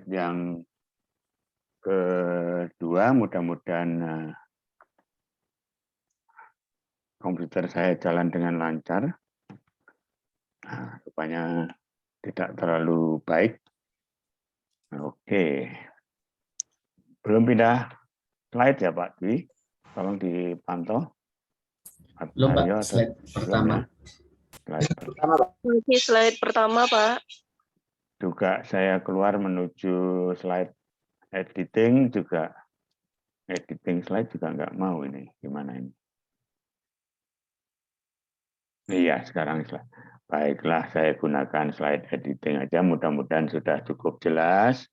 yang kedua, mudah-mudahan komputer saya jalan dengan lancar. Nah, rupanya tidak terlalu baik. Oke. Belum pindah slide ya Pak Dwi? Tolong dipantau. Belum Pak, Ayo, slide pertama. Ya? Slide pertama. Ini slide pertama Pak. Juga saya keluar menuju slide editing juga. Editing slide juga nggak mau ini. Gimana ini? Iya, sekarang slide. Baiklah, saya gunakan slide editing aja. Mudah-mudahan sudah cukup jelas.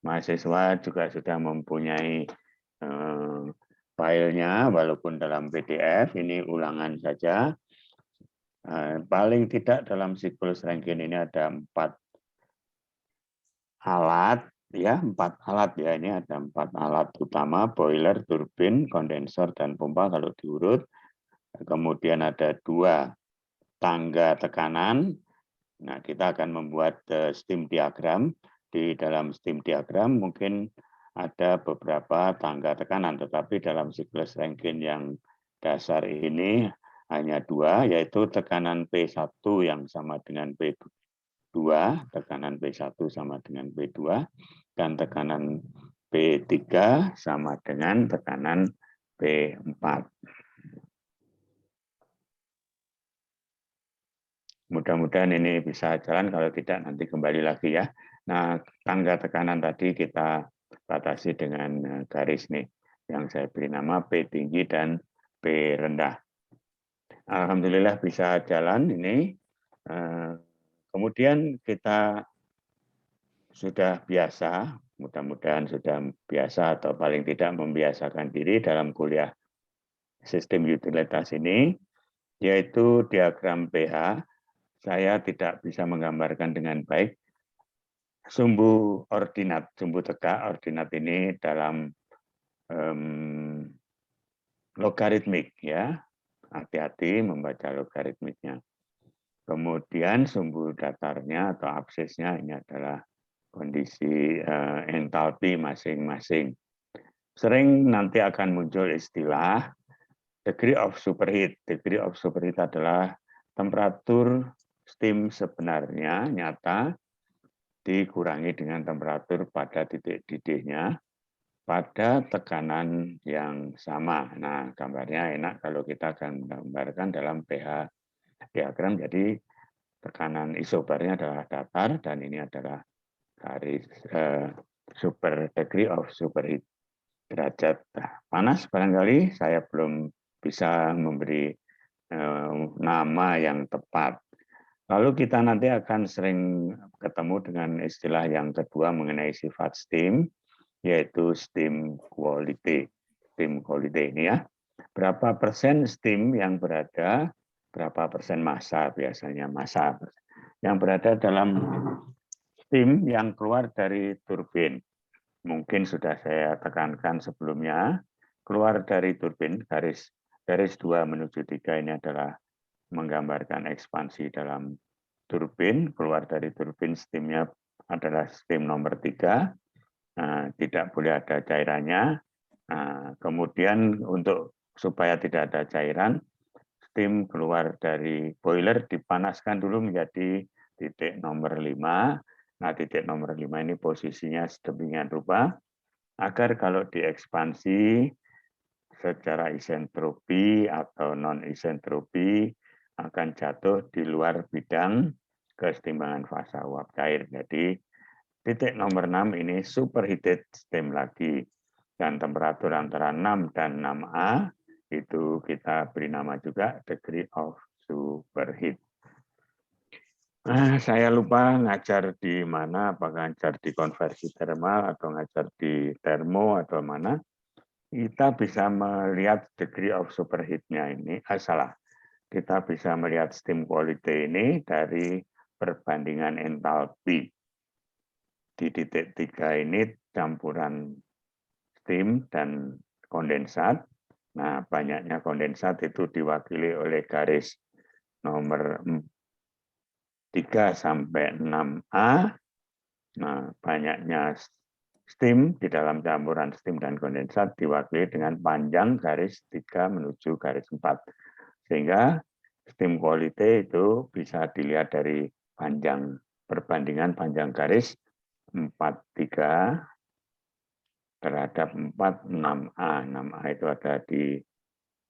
Mahasiswa juga sudah mempunyai filenya, walaupun dalam PDF. Ini ulangan saja. Paling tidak dalam siklus Rankine ini ada 4 alat, ya 4 alat ya. Ini ada 4 alat utama: boiler, turbin, kondensor, dan pompa kalau diurut. Kemudian ada 2 tangga tekanan. Nah, kita akan membuat steam diagram. Di dalam steam diagram mungkin ada beberapa tangga tekanan, tetapi dalam siklus Rankine yang dasar ini hanya 2, yaitu tekanan P1 yang sama dengan P2, tekanan P1 sama dengan P2, dan tekanan P3 sama dengan tekanan P4. Mudah-mudahan ini bisa jalan, kalau tidak nanti kembali lagi ya. Nah, tangga tekanan tadi kita batasi dengan garis nih, yang saya beri nama P tinggi dan P rendah. Alhamdulillah bisa jalan ini. Kemudian kita sudah biasa, mudah-mudahan sudah biasa atau paling tidak membiasakan diri dalam kuliah sistem utilitas ini, yaitu diagram pH. Saya tidak bisa menggambarkan dengan baik sumbu ordinat, sumbu tegak ordinat ini dalam logaritmik ya. Hati-hati membaca logaritmiknya. Kemudian sumbu datarnya atau absisnya ini adalah kondisi entalpi masing-masing. Sering nanti akan muncul istilah degree of superheat. Degree of superheat adalah temperatur steam sebenarnya nyata dikurangi dengan temperatur pada titik didihnya pada tekanan yang sama. Nah, gambarnya enak kalau kita akan menggambarkan dalam pH diagram. Jadi tekanan isobarnya adalah datar dan ini adalah garis super degree of superheat. Derajat panas barangkali saya belum bisa memberi nama yang tepat. Lalu kita nanti akan sering ketemu dengan istilah yang kedua mengenai sifat steam, yaitu steam quality. Steam quality ini ya. Berapa persen steam yang berada, berapa persen massa biasanya, massa yang berada dalam steam yang keluar dari turbin. Mungkin sudah saya tekankan sebelumnya, keluar dari turbin, garis 2 menuju 3 ini adalah menggambarkan ekspansi dalam turbin. Keluar dari turbin steamnya adalah steam nomor 3. Nah, tidak boleh ada cairannya. Nah, kemudian untuk supaya tidak ada cairan, steam keluar dari boiler dipanaskan dulu menjadi titik nomor 5. Nah, titik nomor 5 ini posisinya sedemikian rupa agar kalau diekspansi secara isentropi atau non-isentropi akan jatuh di luar bidang kesetimbangan fasa uap cair. Jadi titik nomor 6 ini superheated steam lagi. Dan temperatur antara 6 dan 6A itu kita beri nama juga degree of superheat. Saya lupa ngajar di mana, apakah ngajar di konversi thermal atau ngajar di termo atau mana. Kita bisa melihat degree of superheat-nya ini, salah. Kita bisa melihat steam quality ini dari perbandingan entalpi. Di titik 3 ini campuran steam dan kondensat. Nah, banyaknya kondensat itu diwakili oleh garis nomor 3 sampai 6A. Nah, banyaknya steam di dalam campuran steam dan kondensat diwakili dengan panjang garis 3 menuju garis 4. Sehingga steam quality itu bisa dilihat dari perbandingan panjang garis 43 terhadap 46A. 6A itu ada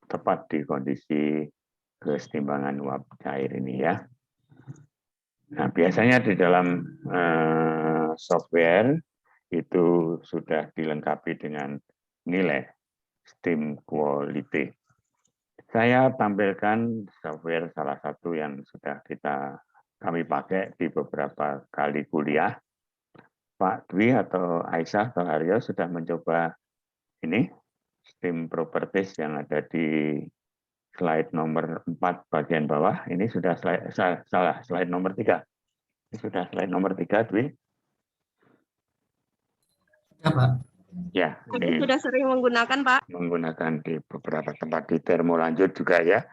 tepat di kondisi kesetimbangan uap cair ini ya. Nah, biasanya di dalam software itu sudah dilengkapi dengan nilai steam quality. Saya tampilkan software salah satu yang sudah kami pakai di beberapa kali kuliah. Pak Dwi atau Aisyah atau Haryo sudah mencoba ini steam properties yang ada di slide nomor 4 bagian bawah. Ini sudah slide nomor 3. Ini sudah slide nomor 3, Dwi. Ya, Pak. Ya, Kami ini sudah sering menggunakan, Pak. menggunakan di beberapa tempat di termo lanjut juga ya.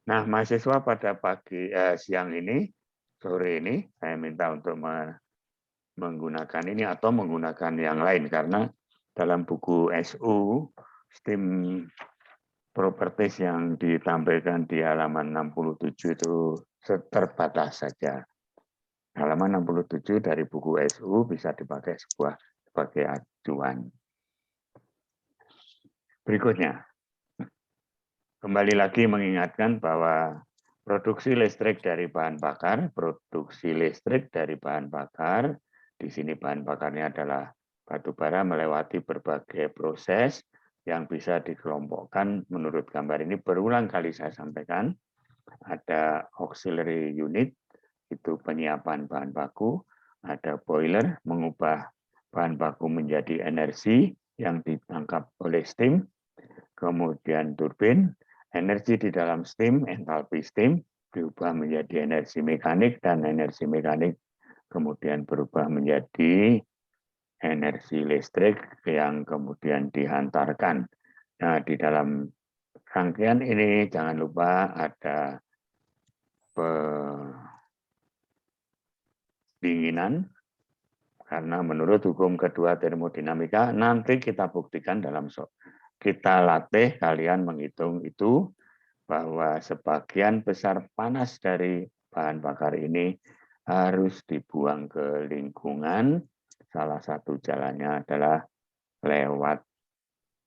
Nah, mahasiswa pada siang ini, sore ini, saya minta untuk menggunakan ini atau menggunakan yang lain karena dalam buku SU STEAM Properties yang ditampilkan di halaman 67 itu terbatas saja. Halaman 67 dari buku SU bisa dipakai sebagai acuan. Berikutnya, kembali lagi mengingatkan bahwa produksi listrik dari bahan bakar, di sini bahan bakarnya adalah batu bara melewati berbagai proses yang bisa dikelompokkan menurut gambar ini berulang kali saya sampaikan. Ada auxiliary unit, itu penyiapan bahan baku, ada boiler, mengubah bahan baku menjadi energi yang ditangkap oleh steam, kemudian turbin, energi di dalam steam, entalpi steam, diubah menjadi energi mekanik, dan energi mekanik kemudian berubah menjadi energi listrik yang kemudian dihantarkan. Nah, di dalam rangkaian ini jangan lupa ada pendinginan, karena menurut hukum kedua termodinamika, nanti kita buktikan kita latih kalian menghitung itu, bahwa sebagian besar panas dari bahan bakar ini harus dibuang ke lingkungan. Salah satu jalannya adalah lewat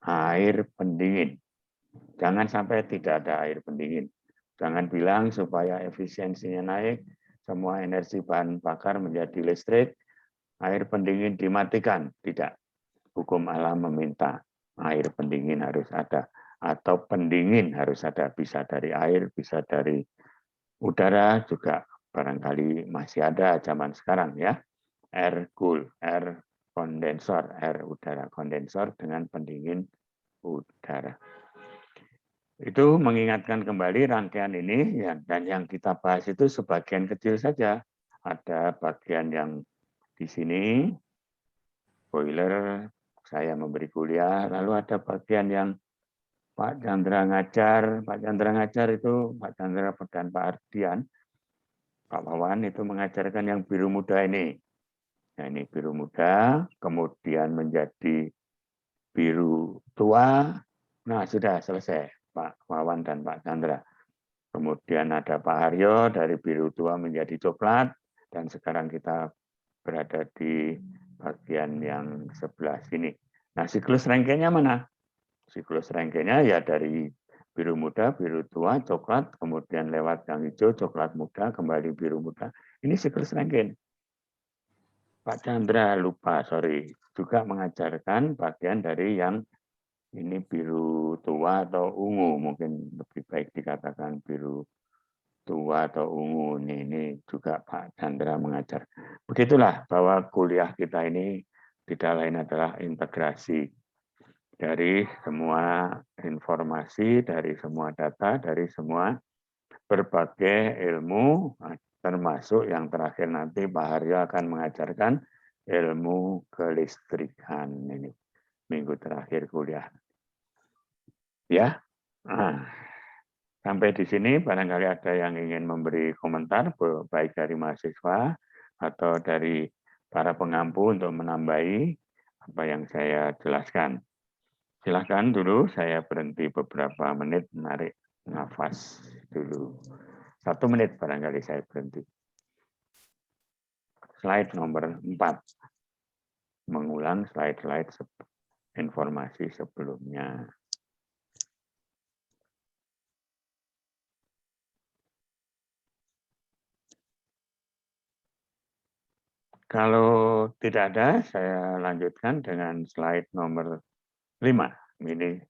air pendingin. Jangan sampai tidak ada air pendingin. Jangan bilang supaya efisiensinya naik, semua energi bahan bakar menjadi listrik, air pendingin dimatikan. Tidak. Hukum alam meminta air pendingin harus ada. Atau pendingin harus ada, bisa dari air, bisa dari udara juga barangkali masih ada zaman sekarang ya. Air cool, air kondensor, air udara kondensor dengan pendingin udara. Itu mengingatkan kembali rangkaian ini ya, dan yang kita bahas itu sebagian kecil saja. Ada bagian yang di sini boiler saya memberi kuliah, lalu ada bagian yang Pak Chandra ngajar, Pak Chandra dan Pak Ardian, Pak Wawan itu mengajarkan yang biru muda ini. Nah, ini biru muda, kemudian menjadi biru tua. Nah, sudah selesai Pak Wawan dan Pak Chandra. Kemudian ada Pak Haryo dari biru tua menjadi coklat, dan sekarang kita berada di bagian yang sebelah sini. Nah, siklus rangkaiannya mana? Siklus rangkaiannya ya dari biru muda, biru tua, coklat, kemudian lewat yang hijau, coklat muda, kembali biru muda. Ini siklus rangkaian. Pak Chandra juga mengajarkan bagian dari yang ini biru tua atau ungu, mungkin lebih baik dikatakan biru tua atau ungu. Ini juga Pak Chandra mengajar. Begitulah bahwa kuliah kita ini tidak lain adalah integrasi dari semua informasi, dari semua data, dari semua berbagai ilmu, termasuk yang terakhir nanti Pak Haryo akan mengajarkan ilmu kelistrikan ini minggu terakhir kuliah. Ya, sampai di sini barangkali ada yang ingin memberi komentar, baik dari mahasiswa atau dari para pengampu untuk menambahi apa yang saya jelaskan. Silahkan dulu saya berhenti beberapa menit menarik nafas dulu. 1 menit barangkali saya berhenti. Slide nomor 4. Mengulang slide-slide informasi sebelumnya. Kalau tidak ada, saya lanjutkan dengan slide nomor 5. Ini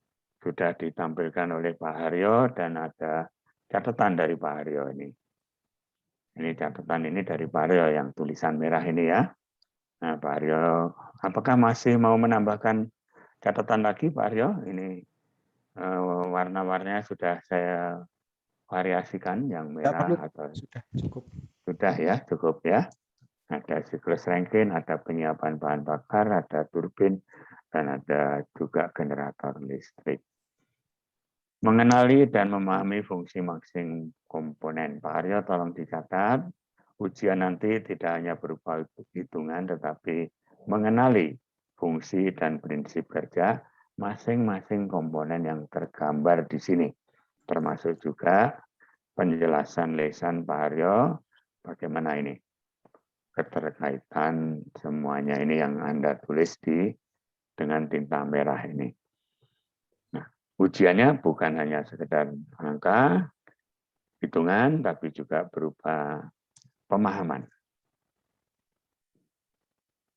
sudah ditampilkan oleh Pak Haryo dan ada catatan dari Pak Haryo ini. Ini catatan ini dari Pak Haryo yang tulisan merah ini ya. Nah, Pak Haryo, apakah masih mau menambahkan catatan lagi Pak Haryo? Ini warna-warnanya sudah saya variasikan yang merah atau Sudah cukup. sudah ya, cukup ya. Ada siklus Rankine, ada penyiapan bahan bakar, ada turbin, dan ada juga generator listrik. Mengenali dan memahami fungsi masing komponen. Pak Aryo tolong dicatat, ujian nanti tidak hanya berupa hitungan, tetapi mengenali fungsi dan prinsip kerja masing-masing komponen yang tergambar di sini. Termasuk juga penjelasan lesan Pak Aryo, bagaimana ini keterkaitan semuanya ini yang Anda tulis dengan tinta merah ini. Nah, ujiannya bukan hanya sekedar angka, hitungan, tapi juga berupa pemahaman.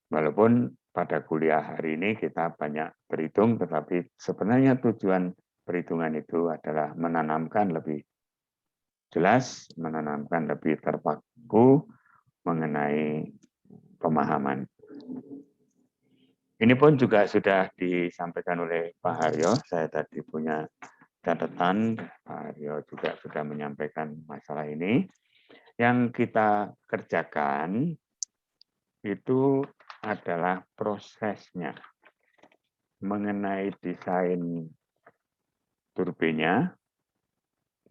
Walaupun pada kuliah hari ini kita banyak berhitung, tetapi sebenarnya tujuan perhitungan itu adalah menanamkan lebih jelas, menanamkan lebih terpaku mengenai pemahaman. Ini pun juga sudah disampaikan oleh Pak Haryo. Saya tadi punya catatan, Pak Haryo juga sudah menyampaikan masalah ini. Yang kita kerjakan itu adalah prosesnya mengenai desain turbinnya,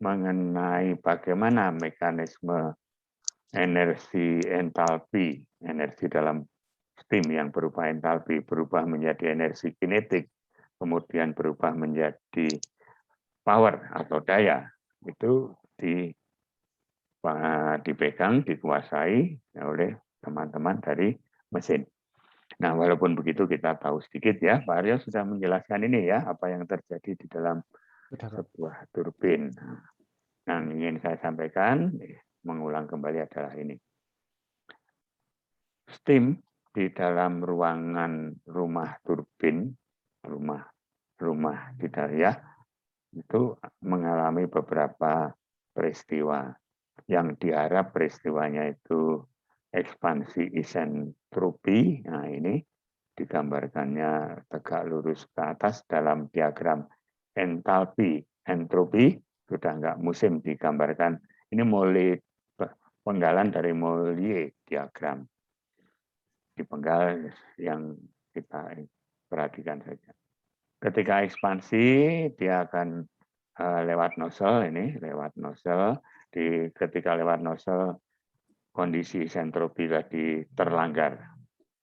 mengenai bagaimana mekanisme energi entalpi, energi dalam steam yang berupa entalpi berubah menjadi energi kinetik, kemudian berubah menjadi power atau daya, itu dipegang, dikuasai oleh teman-teman dari mesin. Nah, walaupun begitu kita tahu sedikit ya, Pak Aryo sudah menjelaskan ini ya, apa yang terjadi di dalam sebuah turbin. Nah, yang ingin saya sampaikan, mengulang kembali adalah ini. Steam di dalam ruangan rumah turbin, rumah di dalam itu mengalami beberapa peristiwa. Yang diharap peristiwanya itu ekspansi isentropi. Nah, ini digambarkannya tegak lurus ke atas dalam diagram entalpi entropi, sudah enggak musim digambarkan. Ini penggalan dari Mollier diagram. Dipenggal yang kita perhatikan saja. Ketika ekspansi, dia akan lewat nozzle ini, lewat nozzle. Ketika lewat nozzle, kondisi isentropi tadi terlanggar,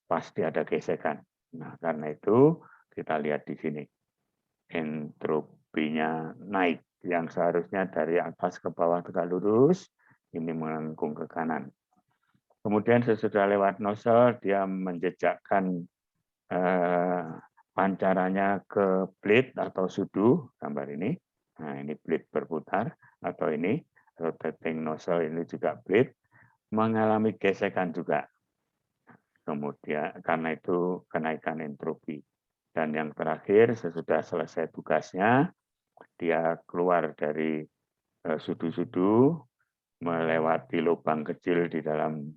pasti ada gesekan. Nah, karena itu kita lihat di sini, entropinya naik, yang seharusnya dari atas ke bawah tegak lurus, ini melengkung ke kanan. Kemudian sesudah lewat nozzle, dia menjejakkan pancarannya ke blade atau sudu, gambar ini. Nah, ini blade berputar, atau ini rotating nozzle ini juga blade, mengalami gesekan juga. Kemudian karena itu kenaikan entropi. Dan yang terakhir, sesudah selesai tugasnya, dia keluar dari sudu-sudu, melewati lubang kecil di dalam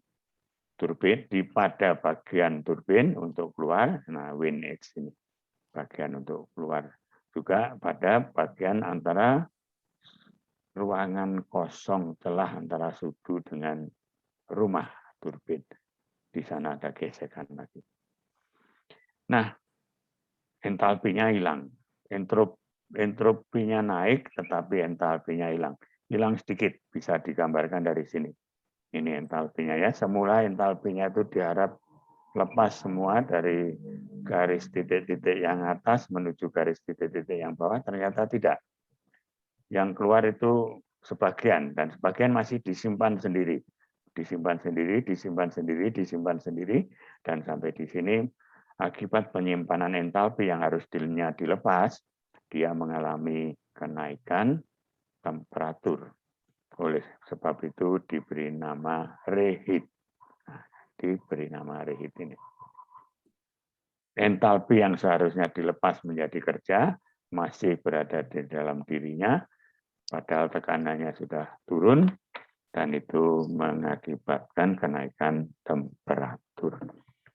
turbin, pada bagian turbin untuk keluar, nah win edge ini, bagian untuk keluar. Juga pada bagian antara ruangan kosong, celah antara sudu dengan rumah turbin. Di sana ada gesekan lagi. Nah, entalpinya hilang. Entropinya naik, tetapi entalpinya hilang. Hilang sedikit, bisa digambarkan dari sini. Ini entalpinya ya. Semula entalpinya itu diharap lepas semua dari garis titik-titik yang atas menuju garis titik-titik yang bawah, ternyata tidak. Yang keluar itu sebagian, dan sebagian masih disimpan sendiri. Disimpan sendiri, disimpan sendiri, disimpan sendiri, dan sampai di sini akibat penyimpanan entalpi yang harus dilepas, dia mengalami kenaikan temperatur. Oleh sebab itu diberi nama reheat. Nah, diberi nama reheat ini. Entalpi yang seharusnya dilepas menjadi kerja masih berada di dalam dirinya, padahal tekanannya sudah turun, dan itu mengakibatkan kenaikan temperatur.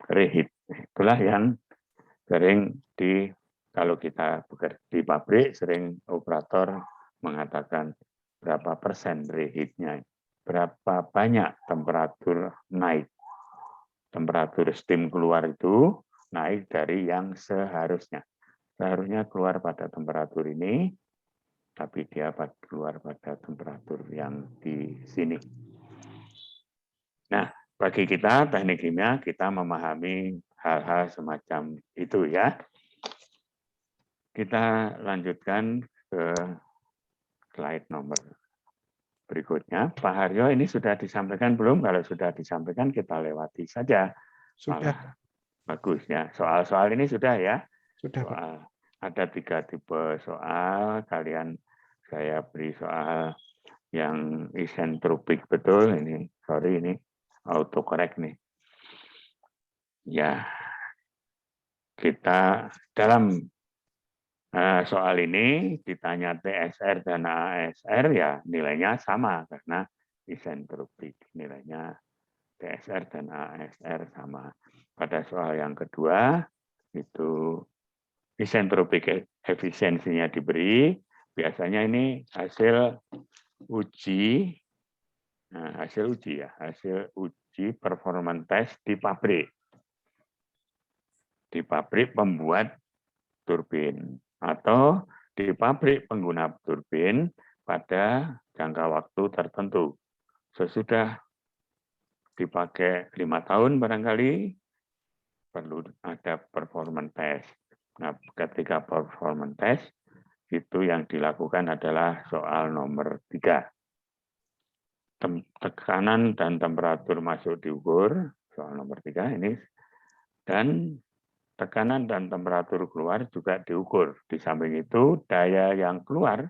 Reheat. Itulah yang sering kalau kita bekerja di pabrik, sering operator mengatakan berapa persen reheatnya, berapa banyak temperatur naik. Temperatur steam keluar itu naik dari yang seharusnya. Seharusnya keluar pada temperatur ini, tapi dia keluar pada temperatur yang di sini. Nah, bagi kita teknik kimia, kita memahami hal-hal semacam itu ya. Kita lanjutkan ke slide nomor berikutnya. Pak Haryo, ini sudah disampaikan belum? Kalau sudah disampaikan, kita lewati saja. Sudah. Malah bagus ya. Soal-soal ini sudah ya. Sudah, Pak. Soal ada 3 tipe soal. Kalian saya beri soal yang isentropik betul. Ini sorry, ini autocorrect nih. Ya, kita dalam soal ini ditanya TSR dan ASR ya nilainya sama karena isentropik. Nilainya TSR dan ASR sama. Pada soal yang kedua itu isentropik efisiensinya diberi. Biasanya ini hasil uji, hasil uji performance test di pabrik. Di pabrik pembuat turbin atau di pabrik pengguna turbin pada jangka waktu tertentu. Sesudah dipakai 5 tahun barangkali perlu ada performance test. Nah, ketika performance test itu yang dilakukan adalah soal nomor 3. Tekanan dan temperatur masuk diukur, soal nomor 3 ini, dan tekanan dan temperatur keluar juga diukur. Di samping itu, daya yang keluar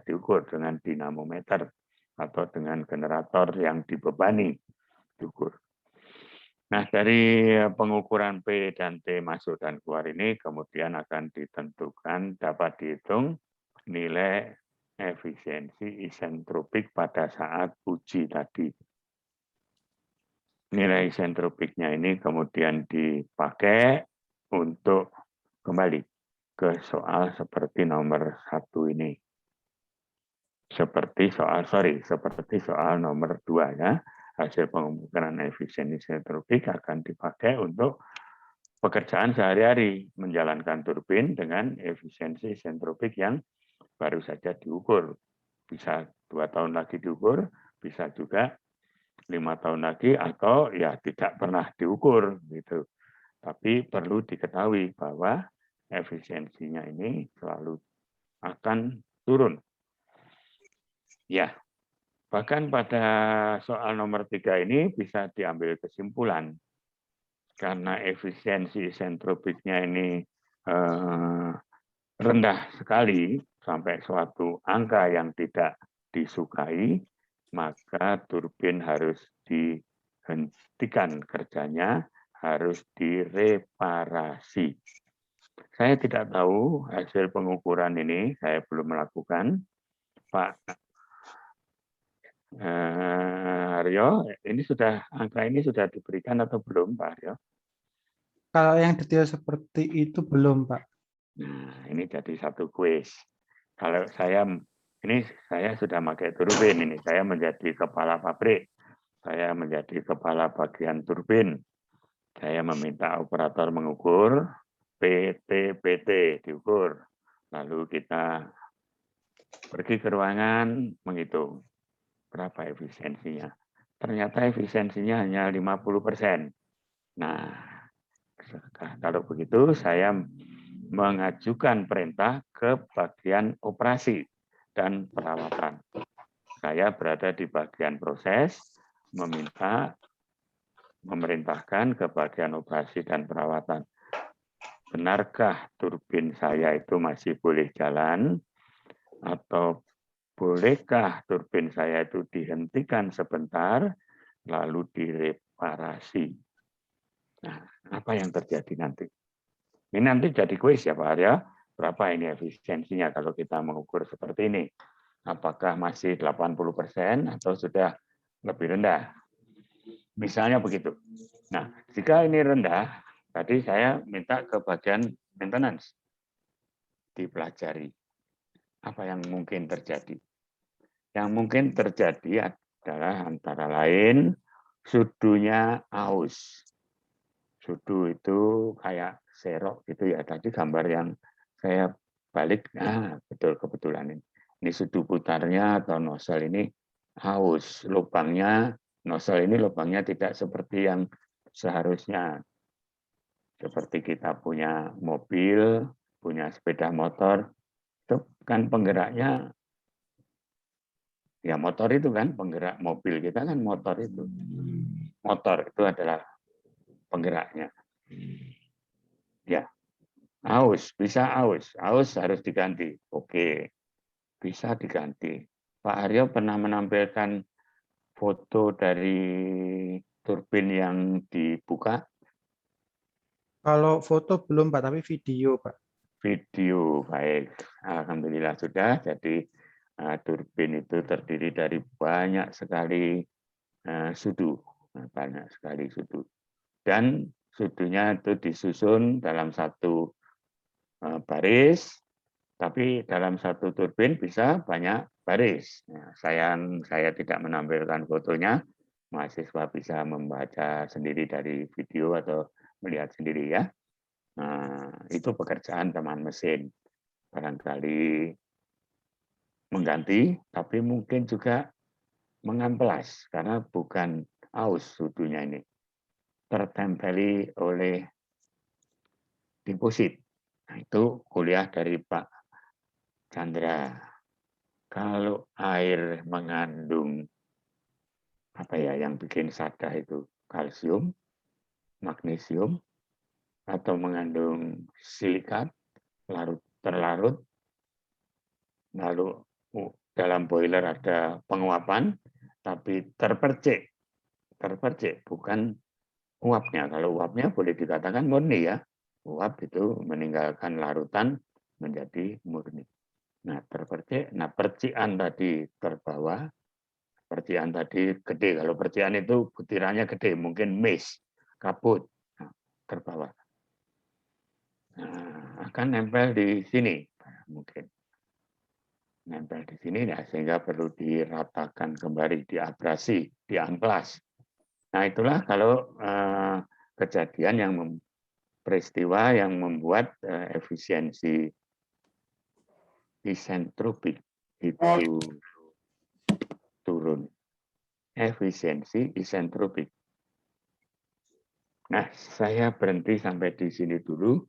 diukur dengan dinamometer atau dengan generator yang dibebani diukur. Nah, dari pengukuran P dan T masuk dan keluar ini kemudian akan ditentukan, dapat dihitung nilai efisiensi isentropik pada saat uji tadi. Nilai isentropiknya ini kemudian dipakai untuk kembali ke soal seperti nomor 1 ini. Seperti soal nomor 2 ya. Hasil pengukuran efisiensi isentropik akan dipakai untuk pekerjaan sehari-hari, menjalankan turbin dengan efisiensi isentropik yang baru saja diukur. Bisa 2 tahun lagi diukur, bisa juga 5 tahun lagi, atau ya tidak pernah diukur gitu. Tapi perlu diketahui bahwa efisiensinya ini selalu akan turun. Ya, bahkan pada soal nomor 3 ini bisa diambil kesimpulan karena efisiensi isentropiknya ini rendah sekali sampai suatu angka yang tidak disukai, maka turbin harus dihentikan kerjanya, harus direparasi. Saya tidak tahu hasil pengukuran ini, saya belum melakukan. Pak Haryo, angka ini sudah diberikan atau belum, Pak Haryo? Kalau yang detail seperti itu belum, Pak. Nah, ini jadi satu kuis. Kalau saya sudah pakai turbin ini, saya menjadi kepala pabrik, saya menjadi kepala bagian turbin. Saya meminta operator mengukur, PT diukur. Lalu kita pergi ke ruangan menghitung berapa efisiensinya. Ternyata efisiensinya hanya 50%. Nah, kalau begitu saya mengajukan perintah ke bagian operasi dan perawatan. Saya berada di bagian proses, memerintahkan ke bagian operasi dan perawatan. Benarkah turbin saya itu masih boleh jalan? Atau bolehkah turbin saya itu dihentikan sebentar, lalu direparasi? Nah, apa yang terjadi nanti? Ini nanti jadi kuis ya Pak Arya. Berapa ini efisiensinya kalau kita mengukur seperti ini? Apakah masih 80% atau sudah lebih rendah? Misalnya begitu. Nah, jika ini rendah, tadi saya minta ke bagian maintenance. Dipelajari. Apa yang mungkin terjadi? Yang mungkin terjadi adalah antara lain sudunya aus. Sudu itu kayak serok gitu ya. Tadi gambar yang saya balik, betul kebetulan ini. Ini sudu putarnya atau nozzle ini aus. Lubangnya, nozzle ini lubangnya tidak seperti yang seharusnya. Seperti kita punya mobil, punya sepeda motor, itu kan penggeraknya, ya motor itu kan penggerak mobil kita kan motor itu. Motor itu adalah penggeraknya. Ya, aus, bisa aus. Aus harus diganti. Oke, bisa diganti. Pak Aryo pernah menampilkan foto dari turbin yang dibuka? Kalau foto belum Pak, tapi video Pak. Video, baik. Alhamdulillah sudah. Jadi turbin itu terdiri dari banyak sekali sudu. Banyak sekali sudu. Dan sudunya itu disusun dalam satu baris, tapi dalam satu turbin bisa banyak baris. Nah, sayang saya tidak menampilkan fotonya, mahasiswa bisa membaca sendiri dari video atau melihat sendiri ya. Nah, itu pekerjaan teman mesin. Barangkali mengganti, tapi mungkin juga mengamplas, karena bukan aus sudunya ini. Tertempeli oleh deposit. Nah, itu kuliah dari Pak Chandra. Kalau air mengandung apa ya yang bikin sadah itu kalsium, magnesium, atau mengandung silikat terlarut, lalu dalam boiler ada penguapan, tapi terpercik, bukan uapnya. Kalau uapnya boleh dikatakan murni ya, uap itu meninggalkan larutan menjadi murni. Nah, terpercik, percikan tadi terbawa, percikan tadi gede. Kalau percikan itu butirannya gede, mungkin miss, kabut, terbawa. Nah, akan nempel di sini, mungkin. Nempel di sini, ya, sehingga perlu diratakan kembali, diabrasi, diamplas. Nah, itulah kalau kejadian yang peristiwa yang membuat efisiensi isentropik itu turun. Efisiensi isentropik. Nah, saya berhenti sampai di sini dulu.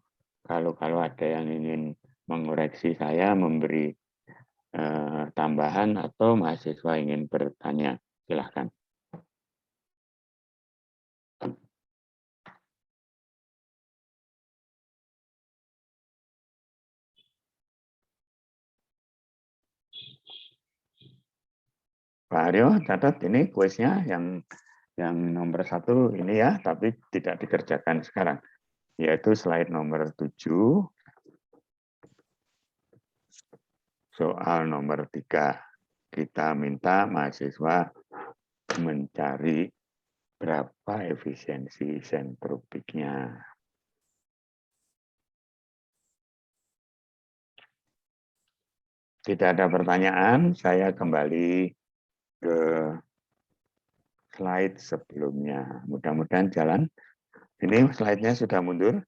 Kalau ada yang ingin mengoreksi saya, memberi tambahan atau mahasiswa ingin bertanya, silahkan. Pak Aryo, catat ini kuisnya yang nomor 1 ini ya, tapi tidak dikerjakan sekarang. Yaitu slide nomor 7, soal nomor 3. Kita minta mahasiswa mencari berapa efisiensi isentropiknya. Tidak ada pertanyaan, saya kembali ke slide sebelumnya. Mudah-mudahan jalan. Ini slide-nya sudah mundur.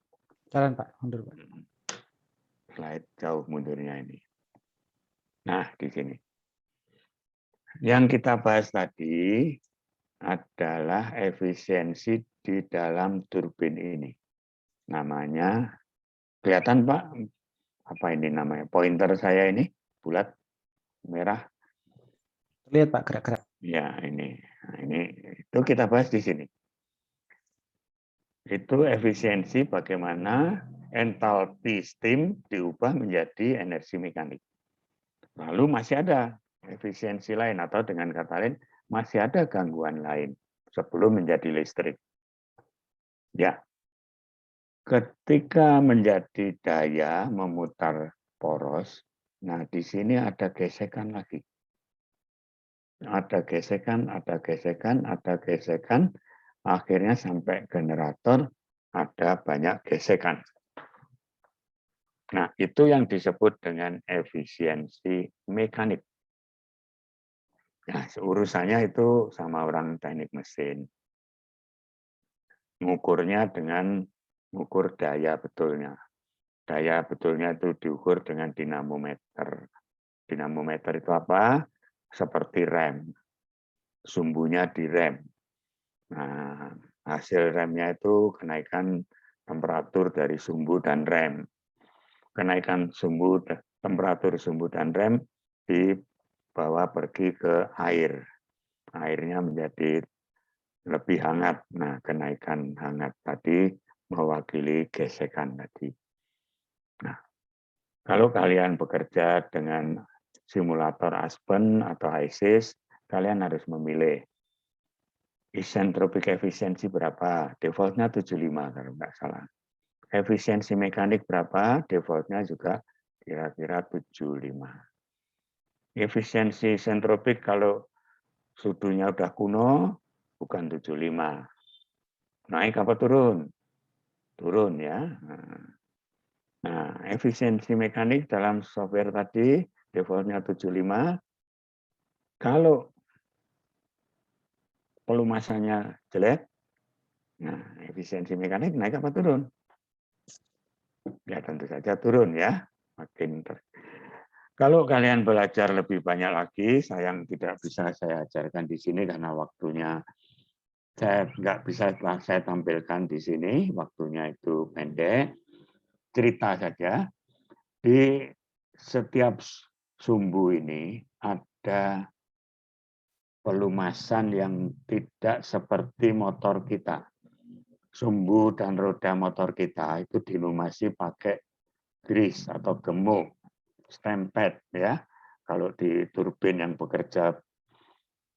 Jalan Pak, mundur Pak. Slide jauh mundurnya ini. Nah, di sini. Yang kita bahas tadi adalah efisiensi di dalam turbin ini. Namanya, kelihatan Pak, apa ini namanya? Pointer saya ini, bulat, merah. Lihat Pak gerak-gerak. Ya, ini. Nah, ini itu kita bahas di sini. Itu efisiensi bagaimana entalpi steam diubah menjadi energi mekanik. Lalu masih ada efisiensi lain atau dengan kata lain masih ada gangguan lain sebelum menjadi listrik. Ya, ketika menjadi daya memutar poros, nah di sini ada gesekan lagi. Ada gesekan, ada gesekan, ada gesekan, akhirnya sampai generator ada banyak gesekan. Nah, itu yang disebut dengan efisiensi mekanik. Nah, urusannya itu sama orang teknik mesin. Ngukurnya dengan ngukur daya betulnya. Daya betulnya itu diukur dengan dinamometer. Dinamometer itu apa? Seperti rem. Sumbunya di rem. Nah, hasil remnya itu kenaikan temperatur dari sumbu dan rem. Kenaikan temperatur sumbu dan rem dibawa pergi ke air. Airnya menjadi lebih hangat. Nah, kenaikan hangat tadi mewakili gesekan tadi. Nah, kalau kalian bekerja dengan simulator Aspen atau ISIS, kalian harus memilih isentropik efisiensi berapa? Defaultnya 75 kalau nggak salah. Efisiensi mekanik berapa? Defaultnya juga kira-kira 75. Efisiensi isentropik kalau sudunya udah kuno, bukan 75. Naik apa turun? Turun ya. Nah, efisiensi mekanik dalam software tadi, defaultnya 75. Kalau pelumasannya jelek, nah efisiensi mekanik naik apa turun? Ya tentu saja turun ya. Kalau kalian belajar lebih banyak lagi, sayang tidak bisa saya ajarkan di sini karena waktunya saya nggak bisa saya tampilkan di sini, waktunya itu pendek. Cerita saja, di setiap sumbu ini ada pelumasan yang tidak seperti motor kita. Sumbu dan roda motor kita itu dilumasi pakai grease atau gemuk, stempet ya. Kalau di turbin yang bekerja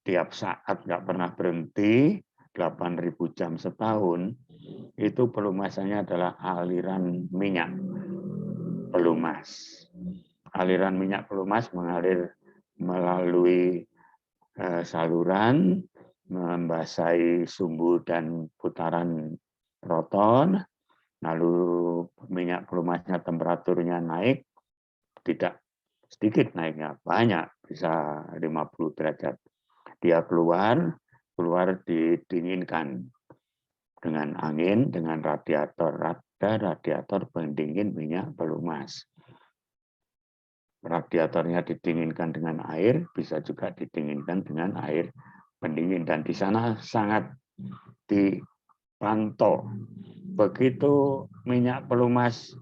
tiap saat nggak pernah berhenti, 8.000 jam setahun, itu pelumasannya adalah aliran minyak pelumas. Aliran minyak pelumas mengalir melalui saluran, membasahi sumbu dan putaran rotor, lalu minyak pelumasnya temperaturnya naik, tidak sedikit naiknya, banyak, bisa 50 derajat. Dia keluar didinginkan dengan angin, dengan radiator. Ada radiator pendingin minyak pelumas. Radiatornya didinginkan dengan air, bisa juga didinginkan dengan air pendingin. Dan di sana sangat dipantau. Begitu minyak pelumas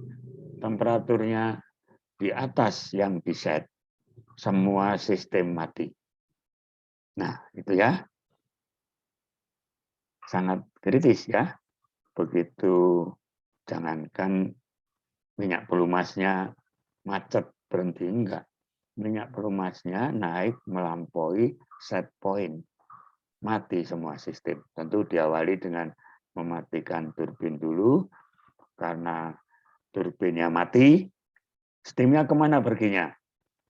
temperaturnya di atas yang diset, semua sistem mati. Nah, itu ya. Sangat kritis ya. Begitu jangankan minyak pelumasnya macet berhenti, enggak. Minyak pelumasnya naik melampaui set point. Mati semua sistem. Tentu diawali dengan mematikan turbin dulu, karena turbinnya mati, steamnya kemana perginya?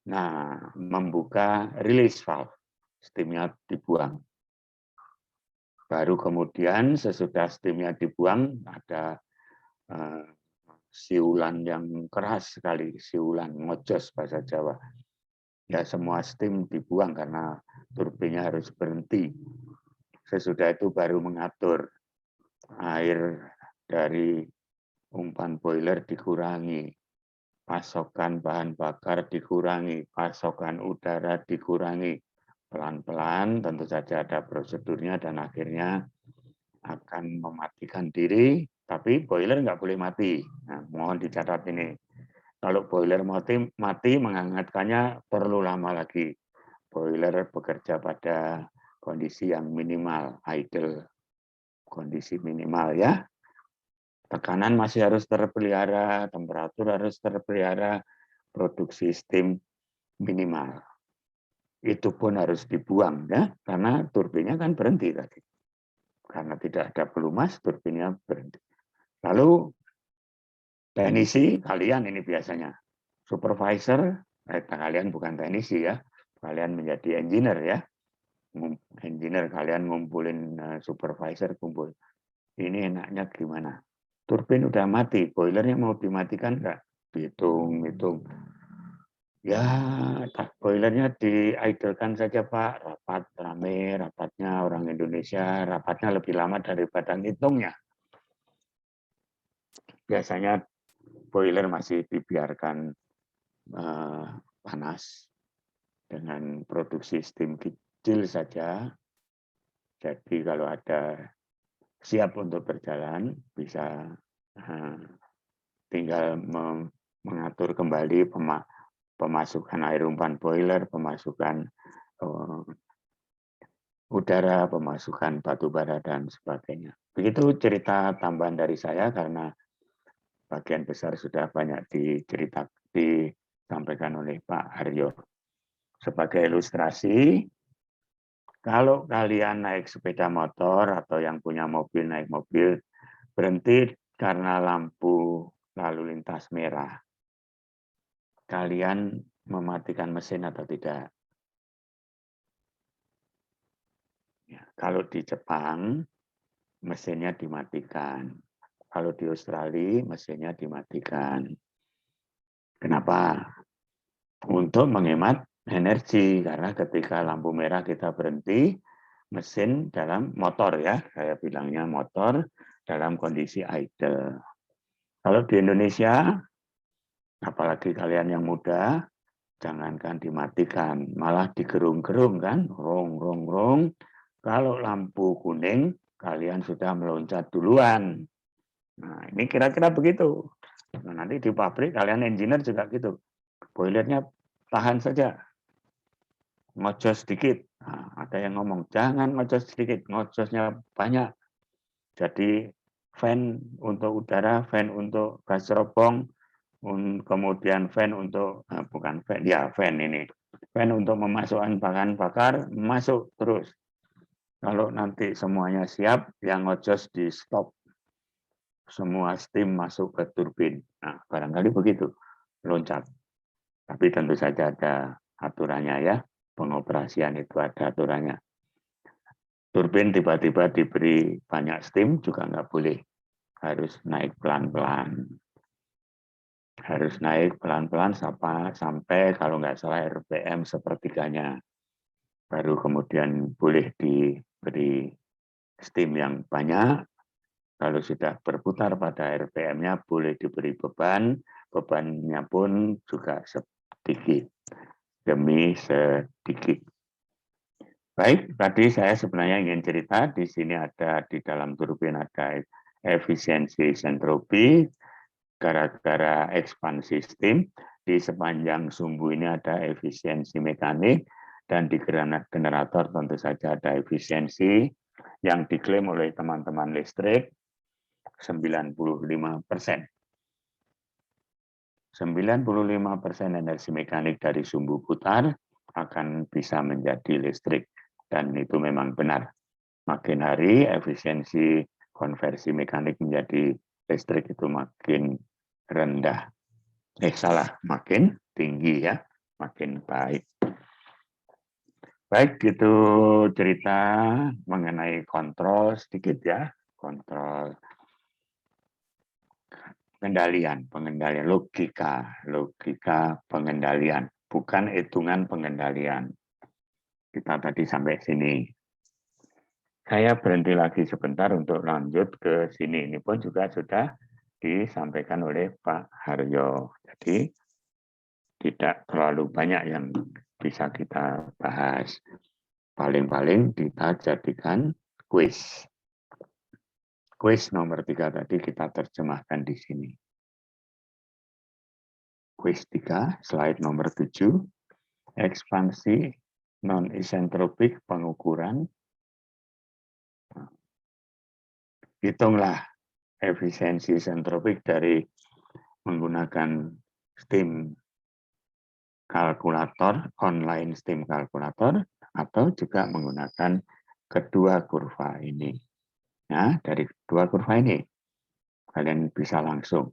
Nah, membuka release valve, steamnya dibuang. Baru kemudian sesudah steamnya dibuang, ada siulan yang keras sekali, siulan ngojos bahasa Jawa. Ya semua steam dibuang karena turbinnya harus berhenti. Sesudah itu baru mengatur air dari umpan boiler dikurangi, pasokan bahan bakar dikurangi, pasokan udara dikurangi. Pelan-pelan tentu saja ada prosedurnya dan akhirnya akan mematikan diri, tapi boiler nggak boleh mati. Nah, mohon dicatat ini. Kalau boiler mati, menghangatkannya perlu lama lagi. Boiler bekerja pada kondisi yang minimal, idle, kondisi minimal ya. Tekanan masih harus terpelihara, temperatur harus terpelihara, produksi steam minimal. Itu pun harus dibuang ya, karena turbinnya kan berhenti tadi. Karena tidak ada pelumas, turbinnya berhenti. Lalu teknisi, kalian ini biasanya supervisor, kalian bukan teknisi ya, kalian menjadi engineer ya. Engineer kalian ngumpulin supervisor kumpul. Ini enaknya gimana? Turbin udah mati, boilernya mau dimatikan enggak? Hitung. Ya, boilernya diidlekan saja Pak, rapat rame, rapatnya orang Indonesia, rapatnya lebih lama daripada ngitungnya. Biasanya boiler masih dibiarkan panas dengan produksi steam kecil saja. Jadi kalau ada siap untuk berjalan, bisa tinggal mengatur kembali pemasukan air umpan boiler, pemasukan udara, pemasukan batu bara, dan sebagainya. Begitu cerita tambahan dari saya, karena bagian besar sudah banyak disampaikan oleh Pak Haryo. Sebagai ilustrasi, kalau kalian naik sepeda motor atau yang punya mobil naik mobil, berhenti karena lampu lalu lintas merah, kalian mematikan mesin atau tidak? Ya, kalau di Jepang, mesinnya dimatikan. Kalau di Australia, mesinnya dimatikan. Kenapa? Untuk menghemat energi, karena ketika lampu merah kita berhenti, mesin dalam motor ya, saya bilangnya motor dalam kondisi idle. Kalau di Indonesia, apalagi kalian yang muda, jangankan dimatikan, malah digerung-gerung kan, rong. Kalau lampu kuning, kalian sudah meloncat duluan. Nah, ini kira-kira begitu. Nah, nanti di pabrik kalian engineer juga gitu. Boilernya tahan saja, ngojos sedikit. Nah, ada yang ngomong, jangan ngojos sedikit, ngojosnya banyak. Jadi fan untuk udara, fan untuk gas cerobong, kemudian fan untuk, bukan fan, ya fan ini. Fan untuk memasukkan bahan bakar, masuk terus. Kalau nanti semuanya siap, yang ngojos di stop. Semua steam masuk ke turbin. Nah, barangkali begitu, loncat. Tapi tentu saja ada aturannya ya, pengoperasian itu ada aturannya. Turbin tiba-tiba diberi banyak steam juga nggak boleh, harus naik pelan-pelan. Harus naik pelan-pelan sampai kalau nggak salah RPM sepertiganya. Baru kemudian boleh diberi steam yang banyak. Kalau sudah berputar pada RPM-nya boleh diberi beban, bebannya pun juga sedikit demi sedikit. Baik, tadi saya sebenarnya ingin cerita, di sini ada di dalam turbin ada efisiensi sentropi, gara-gara ekspansi steam, di sepanjang sumbu ini ada efisiensi mekanik, dan di generator tentu saja ada efisiensi yang diklaim oleh teman-teman listrik, 95%. 95% energi mekanik dari sumbu putar akan bisa menjadi listrik. Dan itu memang benar. Makin hari efisiensi konversi mekanik menjadi listrik itu makin rendah. Makin tinggi ya, makin baik. Baik, itu cerita mengenai kontrol sedikit ya, kontrol pengendalian, logika pengendalian, bukan hitungan pengendalian. Kita tadi sampai sini. Saya berhenti lagi sebentar untuk lanjut ke sini. Ini pun juga sudah disampaikan oleh Pak Haryo. Jadi tidak terlalu banyak yang bisa kita bahas. Paling-paling kita jadikan kuis. Kuis nomor 3 tadi kita terjemahkan di sini. Kuis 3, slide nomor 7, ekspansi non-isentropik pengukuran. Hitunglah efisiensi isentropik dari menggunakan STEAM kalkulator, online STEAM kalkulator, atau juga menggunakan kedua kurva ini. Nah, dari kedua kurva ini, kalian bisa langsung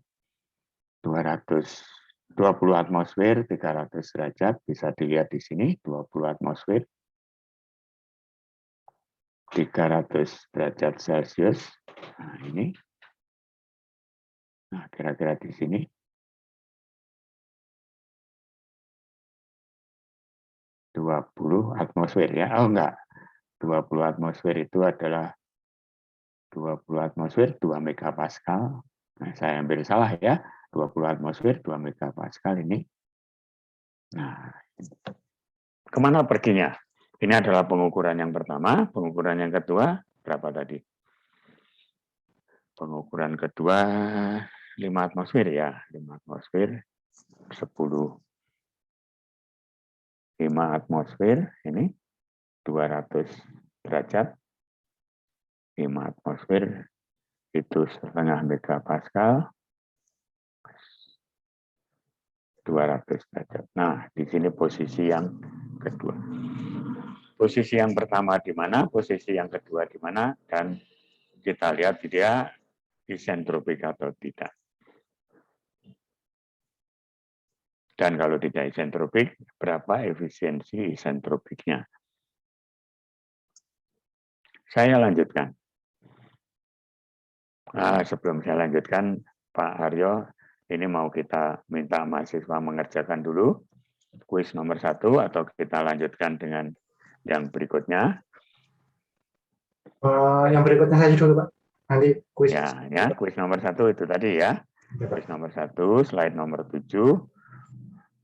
20 atmosfer, 300 derajat, bisa dilihat di sini, 20 atmosfer, 300 derajat Celcius. Nah, ini. Nah, kira-kira di sini. Atmosfer ya. Oh enggak. 20 atmosfer itu adalah 20 atmosfer 2 megapascal. Nah, saya ambil salah ya. 20 atmosfer 2 megapascal ini. Nah, kemana perginya? Ini adalah pengukuran yang pertama. Pengukuran yang kedua, berapa tadi? Pengukuran kedua 5 atmosfer ya. 5 atmosfer 10. 5 atmosfer ini 200 derajat. 5 atmosfer itu setengah megapascal. 200 derajat. Nah, di sini posisi yang kedua. Posisi yang pertama di mana, posisi yang kedua di mana, dan kita lihat dia isentropik atau tidak. Dan kalau tidak isentropik, berapa efisiensi isentropiknya? Saya lanjutkan. Sebelum saya lanjutkan, Pak Haryo, ini mau kita minta mahasiswa mengerjakan dulu kuis nomor 1 atau kita lanjutkan dengan yang berikutnya. Yang berikutnya saja dulu, Pak. Nanti kuis. Ya, kuis nomor 1 itu tadi ya. Kuis nomor 1, slide nomor 7,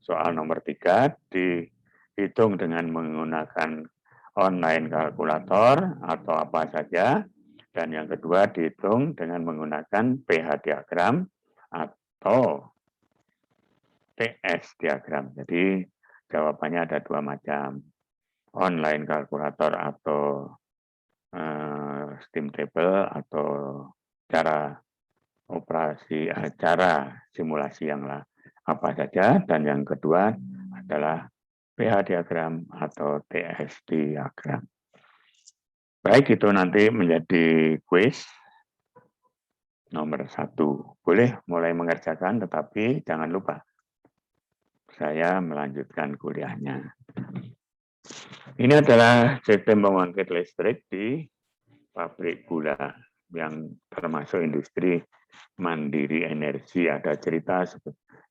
soal nomor 3 dihitung dengan menggunakan online kalkulator atau apa saja. Dan yang kedua dihitung dengan menggunakan pH diagram atau TS diagram. Jadi jawabannya ada 2 macam. Online kalkulator atau steam table atau cara operasi, cara simulasi yang apa saja. Dan yang kedua adalah pH diagram atau TS diagram. Baik, itu nanti menjadi kuis nomor 1. Boleh mulai mengerjakan, tetapi jangan lupa saya melanjutkan kuliahnya. Ini adalah sistem pembangkit listrik di pabrik gula yang termasuk industri mandiri energi. Ada cerita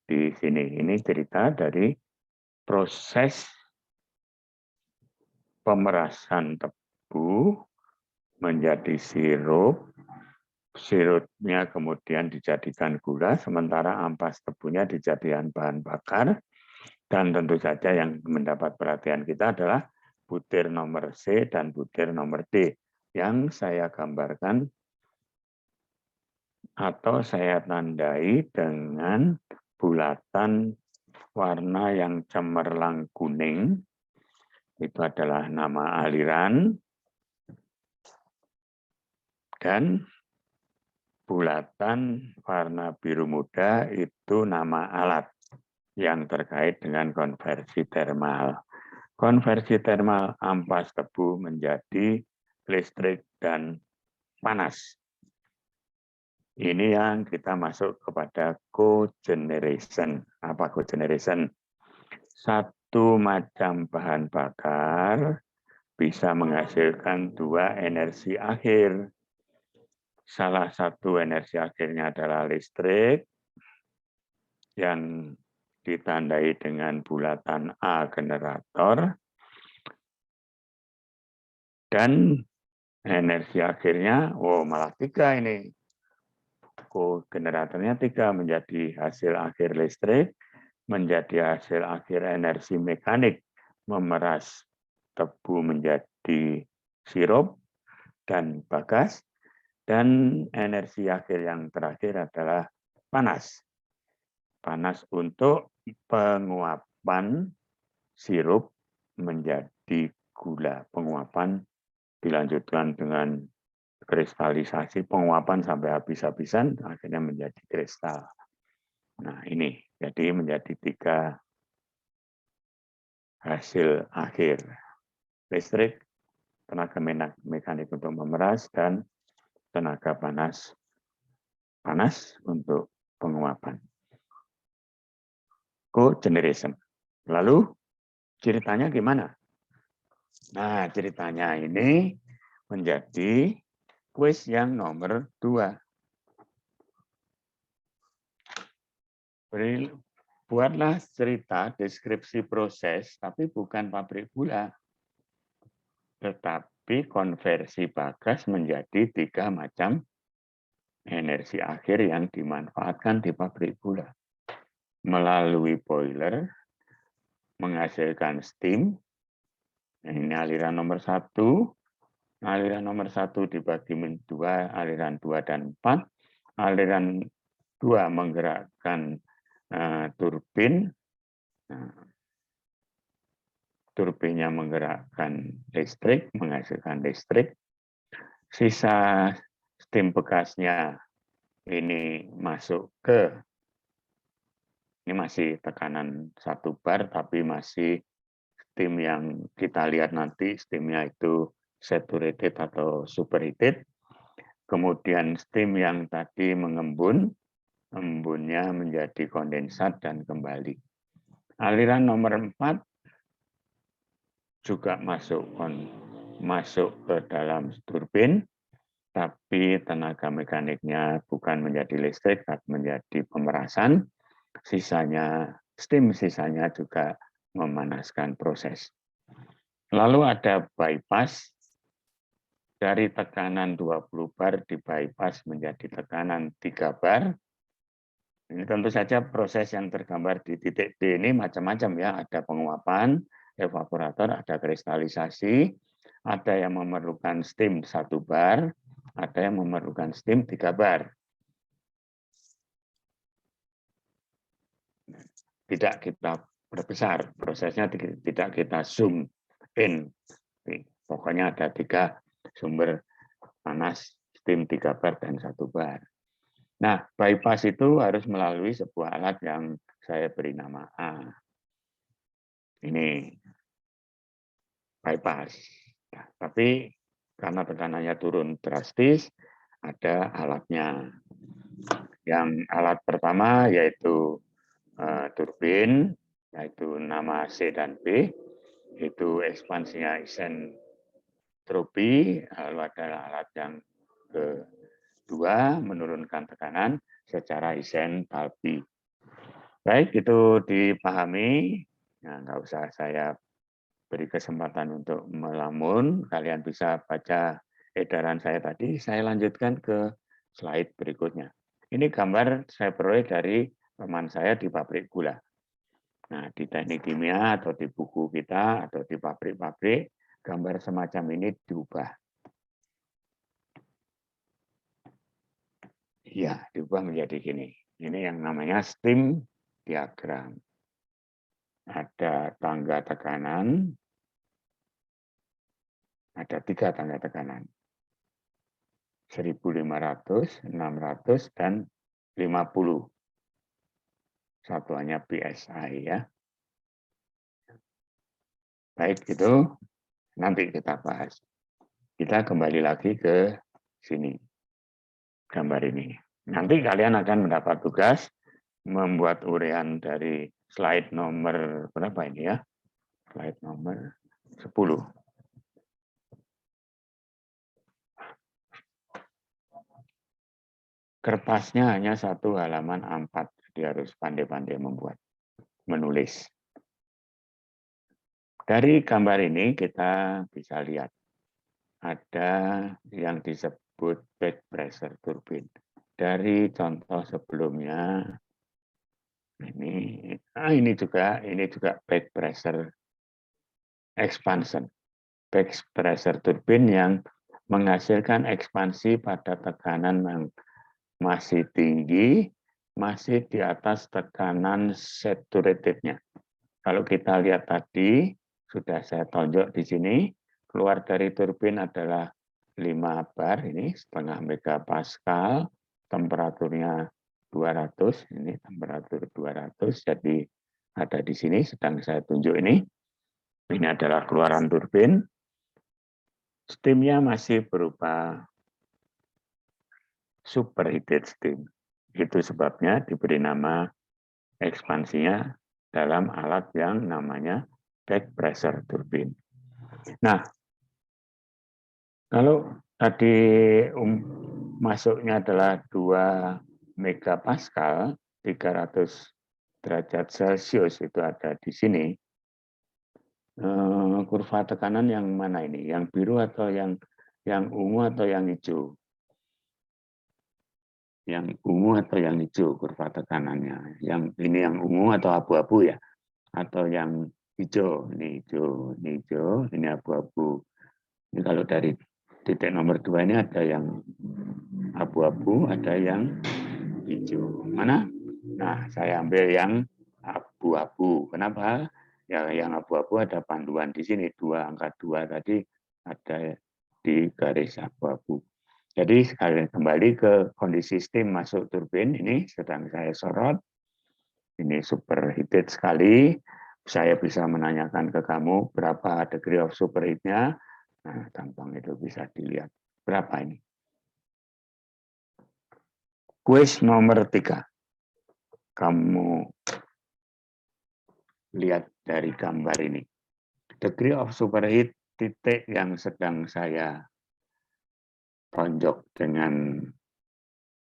di sini. Ini cerita dari proses pemerasan tebu menjadi sirup. Sirupnya kemudian dijadikan gula, sementara ampas tebunya dijadikan bahan bakar. Dan tentu saja yang mendapat perhatian kita adalah butir nomor C dan butir nomor D yang saya gambarkan atau saya tandai dengan bulatan warna yang cemerlang kuning. Itu adalah nama aliran. Dan bulatan warna biru muda itu nama alat yang terkait dengan konversi termal. Konversi termal ampas tebu menjadi listrik dan panas. Ini yang kita masuk kepada cogeneration. Apa cogeneration? Satu macam bahan bakar bisa menghasilkan 2 energi akhir. Salah satu energi akhirnya adalah listrik yang ditandai dengan bulatan A generator, dan energi akhirnya, malah 3 ini. Generatornya 3 menjadi hasil akhir listrik, menjadi hasil akhir energi mekanik, memeras tebu menjadi sirup dan bagas, Dan energi akhir yang terakhir adalah panas. Panas untuk penguapan sirup menjadi gula. Penguapan dilanjutkan dengan kristalisasi, penguapan sampai habis-habisan, akhirnya menjadi kristal. Nah ini, jadi menjadi 3 hasil akhir. Listrik, tenaga mekanik untuk memeras, dan tenaga panas untuk penguapan. Cogeneration. Lalu ceritanya gimana? Nah, ceritanya ini menjadi kuis yang nomor 2. Buatlah cerita deskripsi proses, tapi bukan pabrik gula, tetapi konversi bagas menjadi 3 macam energi akhir yang dimanfaatkan di pabrik gula. Melalui boiler, menghasilkan steam. Ini aliran nomor 1. Aliran nomor 1 dibagi menjadi 2, aliran 2 dan 4. Aliran 2 menggerakkan turbin. Turbinnya menggerakkan listrik, menghasilkan listrik. Sisa steam bekasnya ini masuk ke, ini masih tekanan 1 bar, tapi masih steam yang kita lihat nanti, steamnya itu saturated atau superheated. Kemudian steam yang tadi mengembun, embunnya menjadi kondensat dan kembali. Aliran nomor 4 juga masuk ke dalam turbin, tapi tenaga mekaniknya bukan menjadi listrik, tapi menjadi pemerasan. Sisanya steam, sisanya juga memanaskan proses. Lalu ada bypass. Dari tekanan 20 bar di bypass menjadi tekanan 3 bar. Ini tentu saja proses yang tergambar di titik D ini macam-macam ya. Ada penguapan, evaporator, ada kristalisasi, ada yang memerlukan steam 1 bar, ada yang memerlukan steam 3 bar. Tidak kita perbesar, prosesnya tidak kita zoom in. Pokoknya ada 3 sumber panas, steam 3 bar dan 1 bar. Nah, bypass itu harus melalui sebuah alat yang saya beri nama A. Ini bypass. Nah, tapi karena tekanannya turun drastis, ada alatnya. Yang alat pertama yaitu turbin, yaitu nama C dan B, itu ekspansinya isentropi, lalu ada alat yang kedua menurunkan tekanan secara isentalpi. Baik, itu dipahami. Nah, nggak usah saya beri kesempatan untuk melamun. Kalian bisa baca edaran saya tadi. Saya lanjutkan ke slide berikutnya. Ini gambar saya peroleh dari teman saya di pabrik gula. Nah, di teknik kimia atau di buku kita atau di pabrik-pabrik, gambar semacam ini diubah. Ya, diubah menjadi gini. Ini yang namanya steam diagram. Ada tangga tekanan, ada 3 tangga tekanan. 1.500, 600, dan 50. Satuannya PSI ya. Baik, itu nanti kita bahas. Kita kembali lagi ke sini. Gambar ini. Nanti kalian akan mendapat tugas membuat uraian dari slide nomor berapa ini ya? Slide nomor 10. Kertasnya hanya 1 halaman A4, jadi harus pandai-pandai menulis. Dari gambar ini kita bisa lihat ada yang disebut back pressure turbin. Dari contoh sebelumnya ini juga back pressure expansion. Back pressure turbin yang menghasilkan ekspansi pada tekanan yang masih tinggi, masih di atas tekanan saturated-nya. Kalau kita lihat tadi, sudah saya tonjok di sini, keluar dari turbin adalah 5 bar, ini setengah megapascal, temperaturnya 200, ini temperatur 200, jadi ada di sini, sedang saya tunjuk ini. Ini adalah keluaran turbin. Steamnya masih berupa superheated steam. Itu sebabnya diberi nama ekspansinya dalam alat yang namanya back pressure turbine. Nah, kalau tadi masuknya adalah 2 megapascal, 300 derajat Celcius itu ada di sini. Kurva tekanan yang mana ini? Yang biru atau yang ungu atau yang hijau? Yang ungu atau yang hijau kurva tekanannya? Yang ini yang ungu atau abu-abu ya? Atau yang hijau? Ini hijau, ini hijau, ini abu-abu. Ini kalau dari titik nomor 2 ini ada yang abu-abu, ada yang hijau. Mana? Nah, saya ambil yang abu-abu. Kenapa? Ya, yang abu-abu ada panduan di sini, 2 angka 2 tadi ada di garis abu-abu. Jadi kembali ke kondisi steam masuk turbin, ini sedang saya sorot. Ini superheated sekali. Saya bisa menanyakan ke kamu berapa degree of superheat-nya. Nah, gampang itu bisa dilihat. Berapa ini? Kuis nomor 3. Kamu lihat dari gambar ini. Degree of superheat titik yang sedang saya tonjok dengan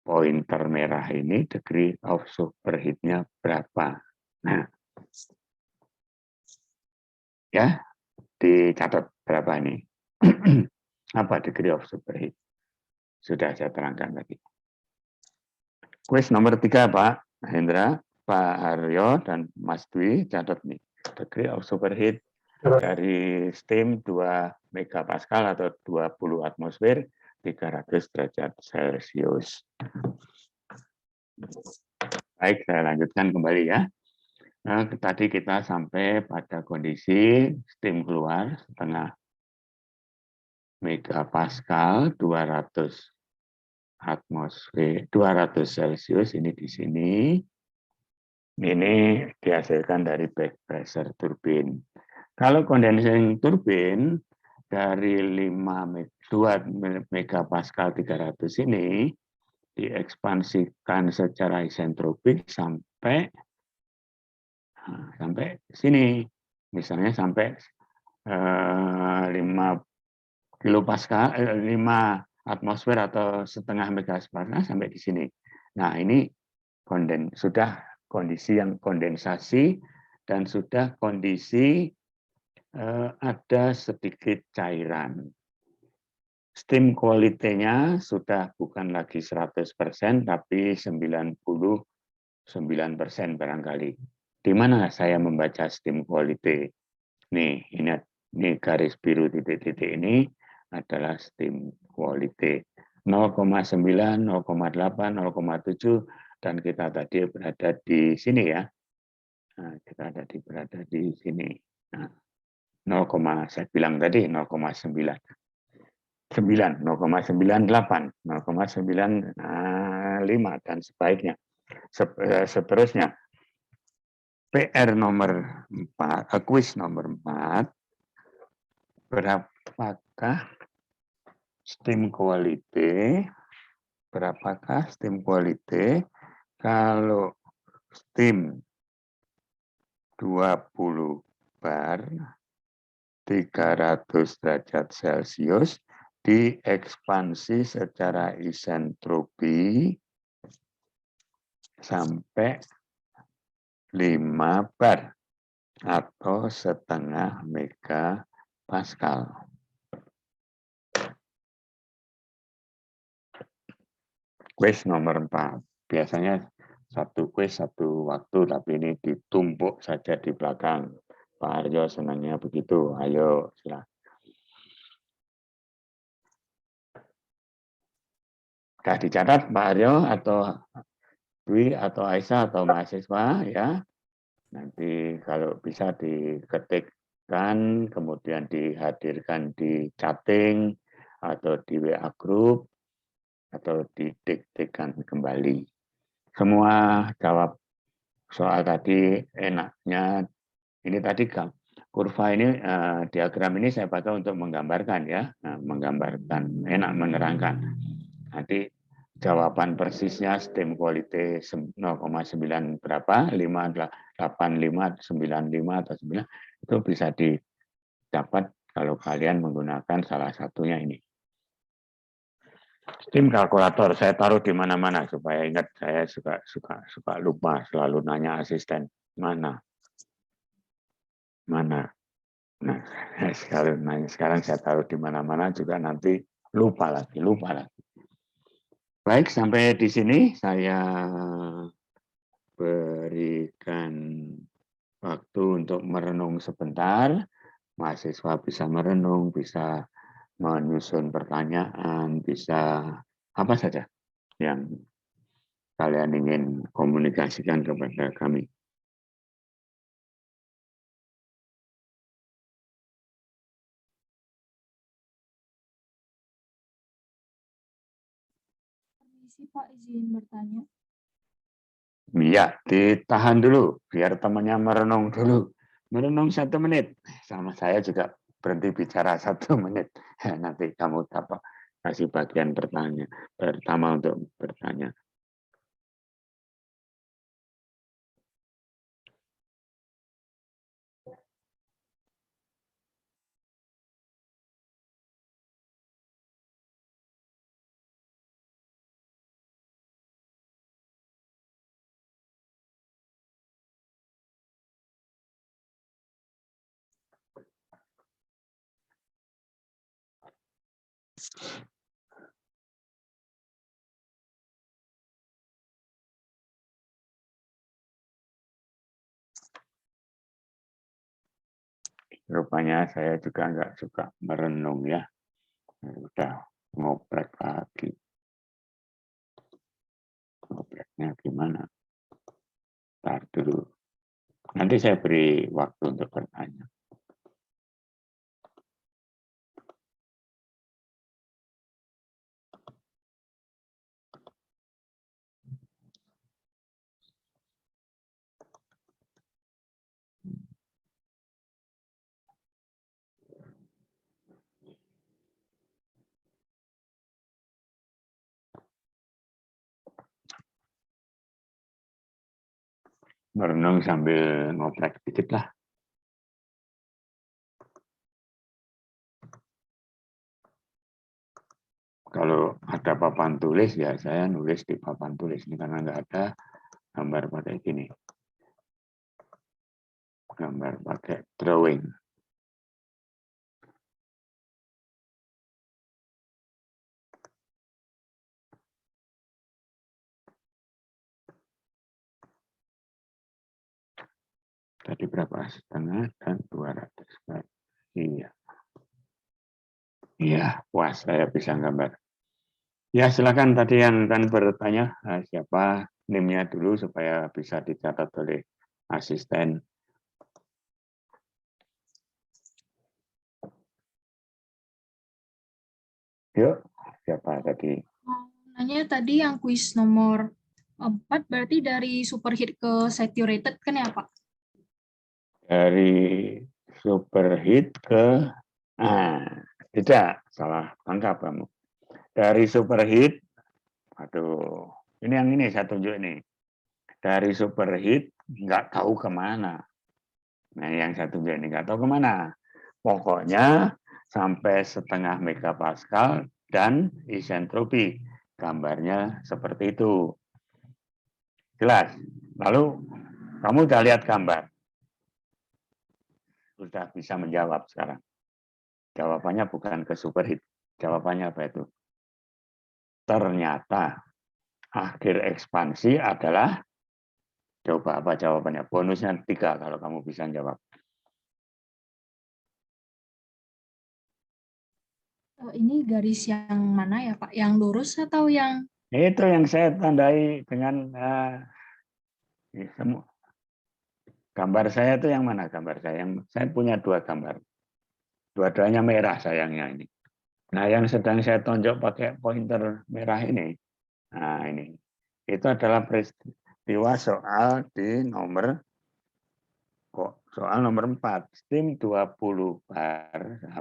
pointer merah ini, degree of superheat-nya berapa. Nah, ya, dicatat berapa ini. Apa degree of superheat? Sudah saya terangkan tadi. Kuis nomor 3, Pak Hendra, Pak Haryo, dan Mas Dwi, catat nih. Degree of superheat dari steam 2 megapascal atau 20 atmosfer, 300 derajat Celcius. Baik, saya lanjutkan kembali ya. Nah, tadi kita sampai pada kondisi steam keluar setengah megapascal, 200 atmosfer, 200 Celcius, ini di sini. Ini dihasilkan dari back pressure turbine. Kalau condensing turbine dari 2 megapascal 300 ini diekspansikan secara isentropik sampai sini. Misalnya sampai 5 kilopascal, 5 atmosfer atau setengah megapascal sampai di sini. Nah, ini sudah kondisi yang kondensasi dan sudah kondisi ada sedikit cairan. Steam quality-nya sudah bukan lagi 100%, tapi 99% barangkali. Di mana saya membaca steam quality? Nih, ini garis biru titik-titik ini adalah steam quality. 0,9, 0,8, 0,7, dan kita tadi berada di sini ya. Nah, kita berada di sini. Nah, 0, saya bilang tadi 0,9. 0,98, 0,95 dan sebaiknya. Seterusnya. PR nomor 4, kuis nomor 4. Berapakah steam quality? Berapakah steam quality kalau steam 20 bar 300 derajat Celcius diekspansi secara isentropi sampai 5 bar atau setengah megapascal. Kuis nomor 4. Biasanya satu kuis satu waktu, tapi ini ditumpuk saja di belakang. Pak Aryo senangnya begitu. Ayo, silakan. Sudah dicatat Pak Aryo atau Dwi atau Aisyah atau mahasiswa ya. Nanti kalau bisa diketikkan, kemudian dihadirkan di chatting atau di WA group atau didiktekan kembali. Semua jawab soal tadi enaknya. Ini tadi kurva ini, diagram ini saya pakai untuk menggambarkan ya, menggambarkan, enak menerangkan. Nanti jawaban persisnya STEM quality 0,9 berapa, 585, 95 atau 9 itu bisa didapat kalau kalian menggunakan salah satunya ini. STEM kalkulator saya taruh di mana-mana supaya ingat. Saya suka lupa, selalu nanya asisten mana. Nah, sekarang saya taruh di mana-mana juga nanti lupa lagi. Baik, sampai di sini saya berikan waktu untuk merenung sebentar. Mahasiswa bisa merenung, bisa menyusun pertanyaan, bisa apa saja yang kalian ingin komunikasikan kepada kami. Permisi Pak, izin bertanya. Ya, ditahan dulu, biar temannya merenung dulu. Merenung 1 menit. Sama saya juga berhenti bicara 1 menit. Nanti kamu dapat kasih bagian pertama untuk bertanya. Rupanya saya juga nggak suka merenung ya. Udah ngoprek lagi. Ngopreknya gimana? Ntar dulu. Nanti saya beri waktu untuk bertanya. Merenung sambil ngoprek dikit lah. Kalau ada papan tulis ya saya nulis di papan tulis ini karena nggak ada gambar pakai gini. Gambar pakai drawing. Tadi berapa? Setengah dan 200. Iya. Iya, puas saya bisa gambar. Ya, silakan tadi yang kan bertanya siapa NIM-nya dulu supaya bisa dicatat oleh asisten. Yuk, siapa tadi? Nanya tadi yang kuis nomor 4 berarti dari superheat ke saturated kan ya Pak? Dari superheat ke tidak, salah tangkap kamu. Dari superheat, aduh, ini yang ini saya tunjuk ini. Dari superheat nggak tahu kemana. Nah, yang saya tunjuk ini nggak tahu kemana. Pokoknya sampai 0,5 megapascal dan isentropi. Gambarnya seperti itu. Jelas. Lalu kamu udah lihat gambar. Sudah bisa menjawab sekarang. Jawabannya bukan ke superheat. Jawabannya apa itu? Ternyata akhir ekspansi adalah, coba apa jawabannya? Bonusnya 3 kalau kamu bisa jawab. Ini garis yang mana ya Pak? Yang lurus atau yang Itu yang saya tandai dengan gambar saya itu yang mana gambar saya? Saya punya 2 gambar. Dua-duanya merah sayangnya ini. Nah, yang sedang saya tonjok pakai pointer merah ini. Nah, ini. Itu adalah peristiwa soal di nomor soal nomor 4, STIM 20 bar.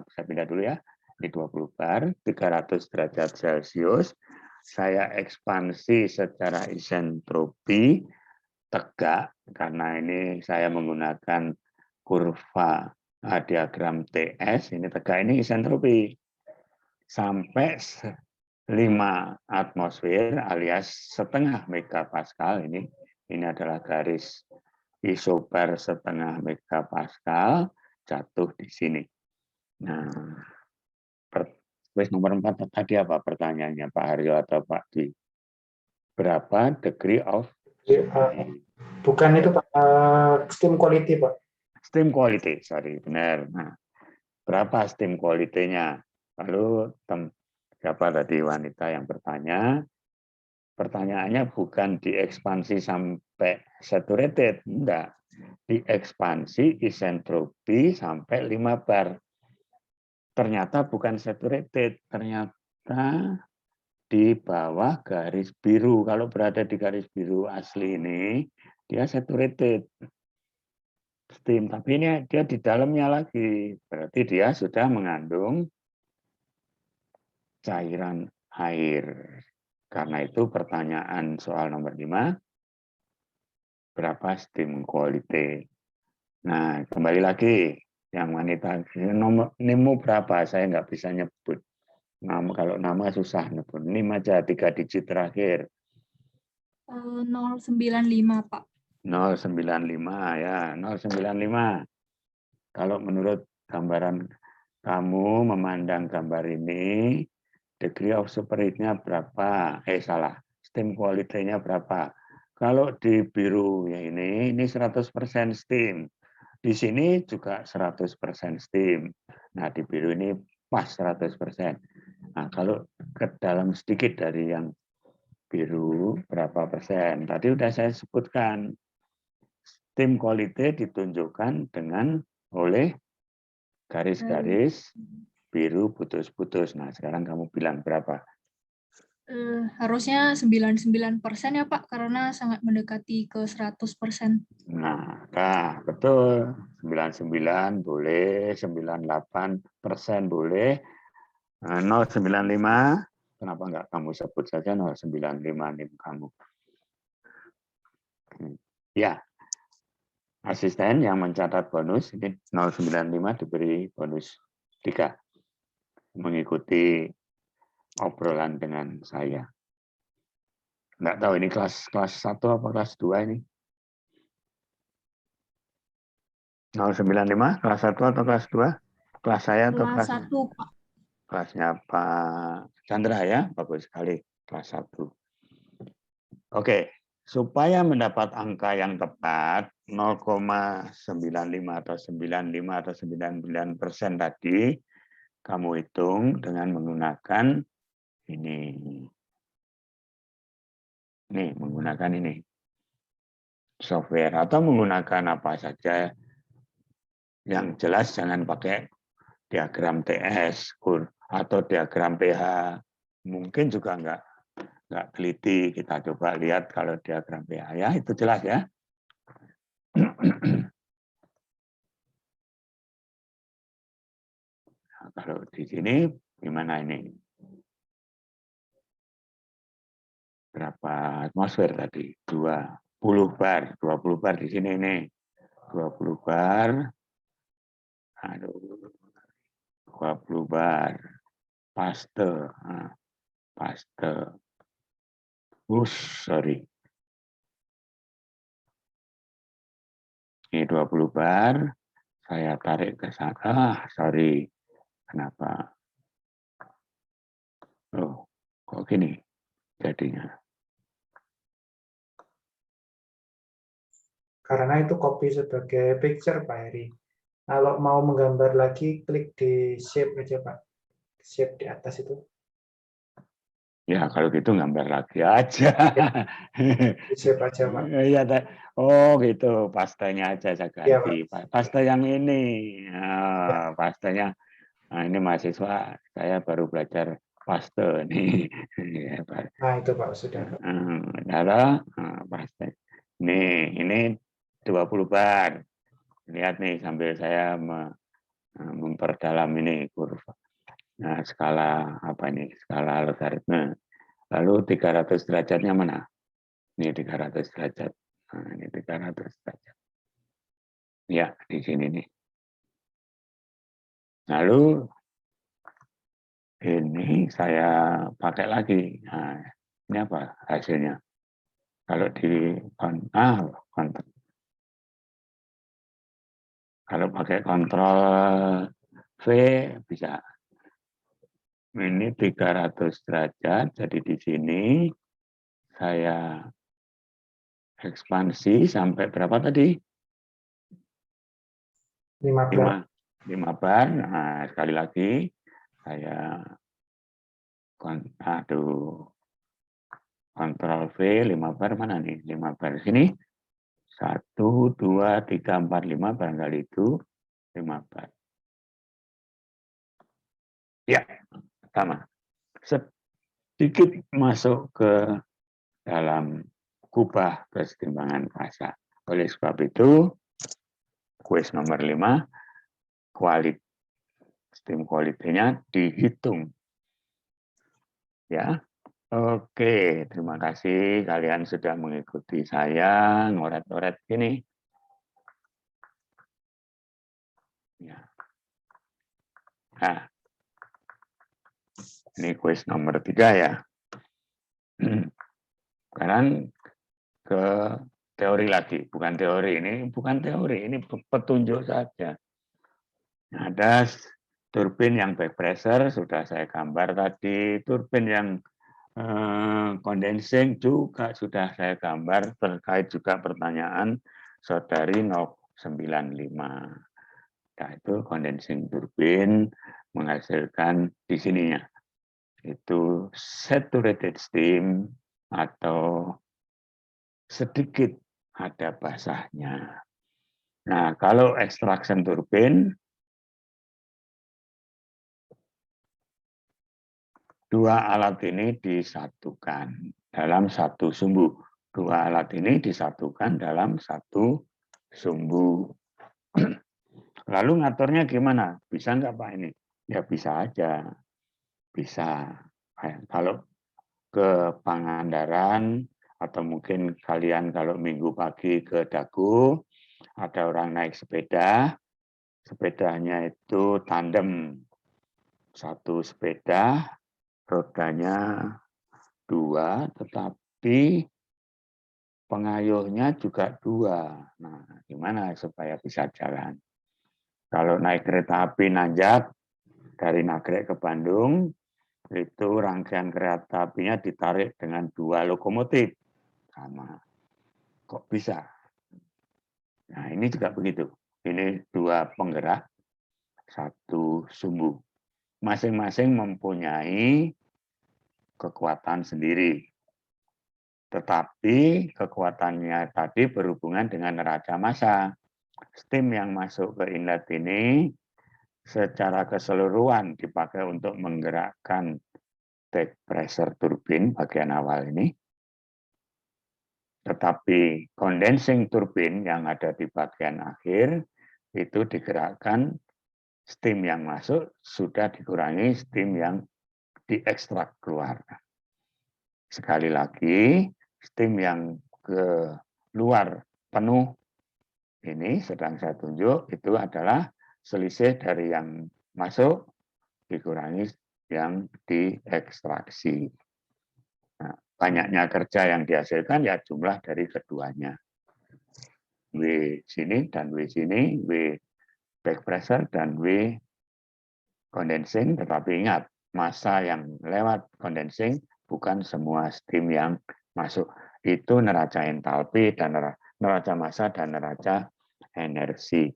Saya pindah dulu ya. Di 20 bar, 300 derajat Celcius. Saya ekspansi secara isentropi tegak karena ini saya menggunakan kurva diagram TS, ini tegak, ini isentropi sampai 5 atmosfer alias setengah megapascal. Ini adalah garis isobar setengah megapascal jatuh di sini. Nah, nomor 4 tadi apa pertanyaannya Pak Haryo atau Pak Dwi? Berapa degree of Bukan itu Pak, steam quality Pak. steam quality, sorry, benar. Nah, berapa steam quality-nya? Lalu siapa tadi wanita yang bertanya? Pertanyaannya bukan diekspansi sampai saturated, enggak. Diekspansi isentropi sampai 5 bar. Ternyata bukan saturated, ternyata di bawah garis biru. Kalau berada di garis biru asli ini, dia saturated steam. Tapi ini dia di dalamnya lagi. Berarti dia sudah mengandung cairan air. Karena itu pertanyaan soal nomor 5, berapa steam quality? Nah, kembali lagi. Yang wanita, nemu berapa? Saya nggak bisa nyebut. Kalau nama susah nyebut. NIM aja 3 digit terakhir. 095 Pak. 095 ya, 095. Kalau menurut gambaran kamu memandang gambar ini, degree of separate-nya berapa? Salah. Steam quality-nya berapa? Kalau di biru yang ini 100% steam. Di sini juga 100% steam. Nah, di biru ini pas 100%. Nah, kalau ke dalam sedikit dari yang biru berapa persen? Tadi sudah saya sebutkan. Steam quality ditunjukkan dengan oleh garis-garis biru putus-putus. Nah, sekarang kamu bilang berapa? Harusnya 99% ya Pak, karena sangat mendekati ke 100%. Nah, betul. 99 boleh, 98% boleh. 095, kenapa enggak kamu sebut saja 095 NIM kamu? Ya, asisten yang mencatat bonus, ini 095 diberi bonus 3. Mengikuti obrolan dengan saya. Enggak tahu ini kelas 1 apa kelas 2 ini? 095 kelas 1 atau kelas 2? Kelas saya atau Kelas kelas 1 Pak. Kelasnya Pak Chandra ya, bagus sekali, kelas 1. Oke, supaya mendapat angka yang tepat 0,95 atau 95 atau 99% tadi, kamu hitung dengan menggunakan ini. Nih, menggunakan ini. Software atau menggunakan apa saja. Yang jelas jangan pakai diagram TS atau diagram pH. Mungkin juga enggak teliti. Kita coba lihat kalau diagram pH ya, itu jelas ya. Nah, kalau di sini gimana ini? Berapa atmosfer tadi? 20 bar. 20 bar di sini ini. 20 bar. Aduh. 20 bar. Paste. Nah, paste. Sorry. Ini 20 bar. Saya tarik ke sana. Sorry. Kenapa? Oh, kok gini jadinya? Karena itu copy sebagai picture Pak Heri. Kalau mau menggambar lagi, klik di shape aja Pak. Shape di atas itu. Ya, kalau gitu gambar lagi aja. Siapa aja, Pak? Iya, oh gitu, pastanya aja saya Iya, Pak. ganti. Pasta yang ini, Ya. pastanya. Nah, ini mahasiswa, saya baru belajar paste nih. Ya, Pak. Nah, itu Pak, sudah. Pak. Pasta. Ini 20 bar. Lihat nih sambil saya memperdalam ini kurva. Nah, skala apa ini? Skala logaritma. Lalu 300 derajatnya mana? Ini 300 derajat. Nah, ini 300 derajat. Ya, di sini nih. Lalu ini saya pakai lagi. Nah, ini apa hasilnya? Kalau di kalau pakai kontrol V bisa. Ini 300 derajat. Jadi di sini saya ekspansi sampai berapa tadi? 15. 5 bar. Nah, sekali lagi saya kontrol V 5 bar mana nih? 5 bar sini. 1, 2, 3, 4, 5 barangkali itu 5 bar. Ya, sama. Sedikit masuk ke dalam kubah kesetimbangan fasa. Oleh sebab itu, kuis nomor 5, steam quality-nya dihitung. Ya, oke. Terima kasih kalian sudah mengikuti saya ngoret-ngoret ini. Ya. Nah, ini kuis nomor 3 ya. Sekarang ke teori lagi, bukan teori ini petunjuk saja. Ada turbin yang back pressure sudah saya gambar tadi, turbin yang condensing juga sudah saya gambar, terkait juga pertanyaan saudari 095. Nah, itu condensing turbin menghasilkan di sininya itu saturated steam atau sedikit ada basahnya. Nah, kalau extraction turbin, dua alat ini disatukan dalam satu sumbu. Dua alat ini disatukan dalam satu sumbu. Lalu ngaturnya gimana? Bisa nggak Pak ini? Ya bisa aja. Bisa. Kalau ke Pangandaran, atau mungkin kalian kalau minggu pagi ke Dago, ada orang naik sepeda, sepedanya itu tandem. Satu sepeda, rodanya 2, tetapi pengayuhnya juga 2. Nah, gimana supaya bisa jalan? Kalau naik kereta api nanjak dari Nagrek ke Bandung, itu rangkaian kereta apinya ditarik dengan 2 lokomotif. Sama. Kok bisa? Nah, ini juga begitu. Ini 2 penggerak, 1 sumbu. Masing-masing mempunyai kekuatan sendiri. Tetapi kekuatannya tadi berhubungan dengan neraca massa. Steam yang masuk ke inlet ini secara keseluruhan dipakai untuk menggerakkan back pressure turbin bagian awal ini. Tetapi condensing turbin yang ada di bagian akhir itu digerakkan, steam yang masuk sudah dikurangi steam yang diekstrak keluar. Sekali lagi, steam yang keluar penuh ini sedang saya tunjuk itu adalah selisih dari yang masuk dikurangi yang diekstraksi. Nah, banyaknya kerja yang dihasilkan ya jumlah dari keduanya. W sini dan W sini, W back pressure dan W condensing, tetapi ingat, massa yang lewat condensing bukan semua steam yang masuk. Itu neraca entalpi dan neraca massa dan neraca energi.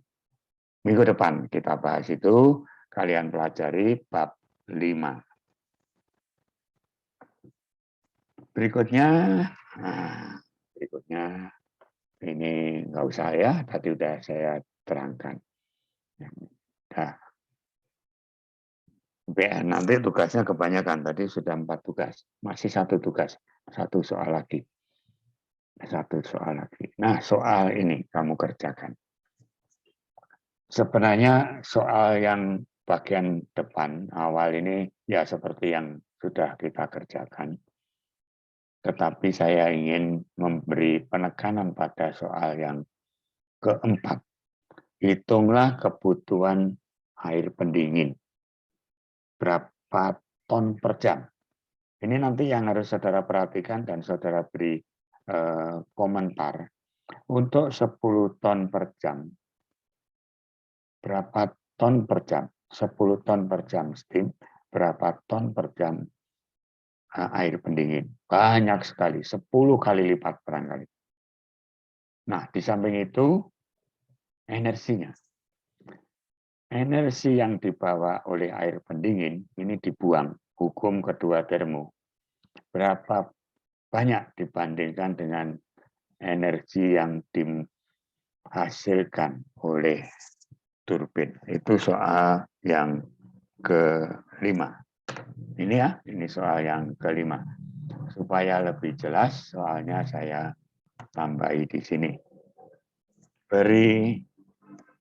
Minggu depan kita bahas itu, kalian pelajari bab 5. Berikutnya, ini nggak usah ya, tadi udah saya terangkan. Nah, nanti tugasnya kebanyakan, tadi sudah 4 tugas, masih 1 tugas, 1 soal lagi. 1 soal lagi. Nah, soal ini kamu kerjakan. Sebenarnya soal yang bagian depan, awal ini ya seperti yang sudah kita kerjakan. Tetapi saya ingin memberi penekanan pada soal yang keempat. Hitunglah kebutuhan air pendingin. Berapa ton per jam? Ini nanti yang harus saudara perhatikan dan saudara beri komentar. Untuk 10 ton per jam, berapa ton per jam? 10 ton per jam steam, berapa ton per jam air pendingin? Banyak sekali, 10 kali lipat barangkali. Nah, di samping itu, energinya. Energi yang dibawa oleh air pendingin, ini dibuang. Hukum kedua termo. Berapa banyak dibandingkan dengan energi yang dihasilkan oleh turbin. Itu soal yang kelima. Ini ya, ini soal yang kelima. Supaya lebih jelas, soalnya saya tambahi di sini. Beri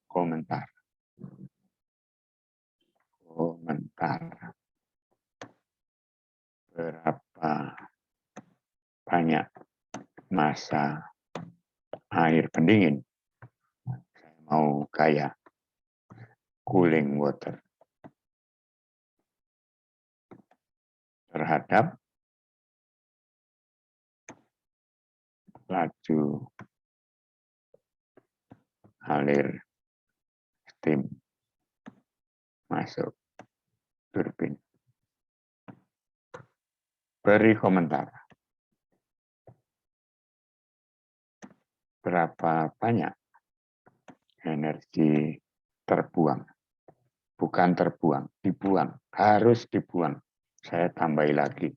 komentar. Berapa banyak massa air pendingin? Saya mau gaya cooling water terhadap laju alir steam masuk turbin. Beri komentar. Berapa banyak energi terbuang? Bukan terbuang, dibuang. Harus dibuang. Saya tambahi lagi.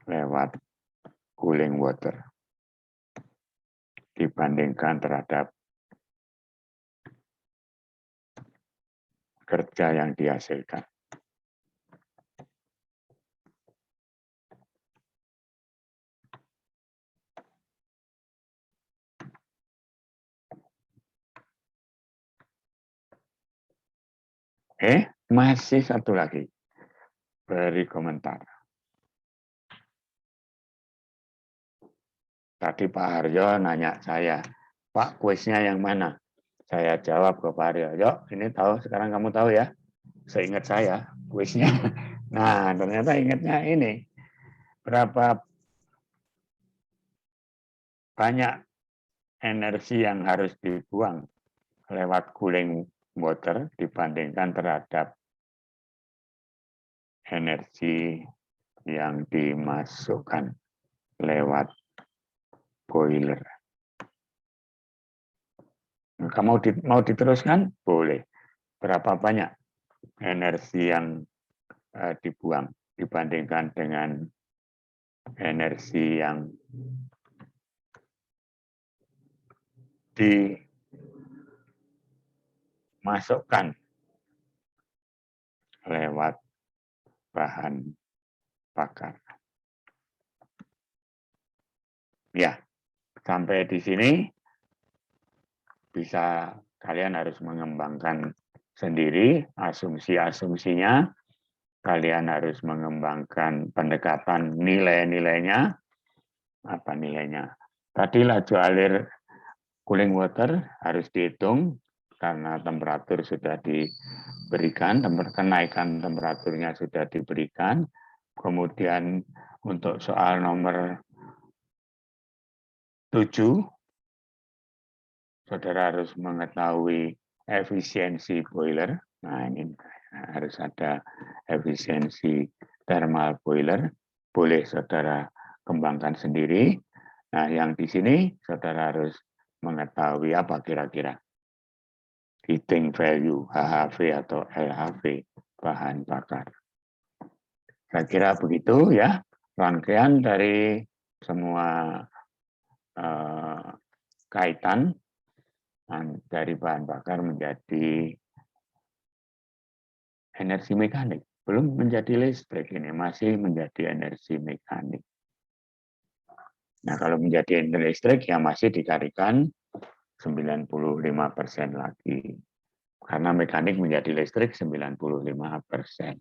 Lewat cooling water. Dibandingkan terhadap kerja yang dihasilkan. Masih 1 lagi. Beri komentar. Tadi Pak Haryo nanya saya, Pak, kuisnya yang mana? Saya jawab ke Pak Haryo, yuk ini tahu, sekarang kamu tahu ya. Seingat saya, kuisnya. Nah, ternyata ingatnya ini. Berapa banyak energi yang harus dibuang lewat cooling water dibandingkan terhadap energi yang dimasukkan lewat boiler. Kamu mau diteruskan? Boleh. Berapa banyak energi yang dibuang dibandingkan dengan energi yang dimasukkan lewat bahan bakar. Ya, sampai di sini bisa kalian harus mengembangkan sendiri asumsi-asumsinya. Kalian harus mengembangkan pendekatan nilai-nilainya. Apa nilainya? Tadi laju alir cooling water harus dihitung karena temperatur sudah diberikan, kenaikan temperaturnya sudah diberikan. Kemudian untuk soal nomor 7, saudara harus mengetahui efisiensi boiler. Nah, ini harus ada efisiensi thermal boiler. Boleh saudara kembangkan sendiri. Nah, yang di sini saudara harus mengetahui apa kira-kira heating value, HHV atau LHV, bahan bakar. Saya kira begitu ya, rangkaian dari semua kaitan dari bahan bakar menjadi energi mekanik. Belum menjadi listrik, ini masih menjadi energi mekanik. Nah, kalau menjadi energi listrik ya masih dicarikan 95% lagi. Karena mekanik menjadi listrik 95%.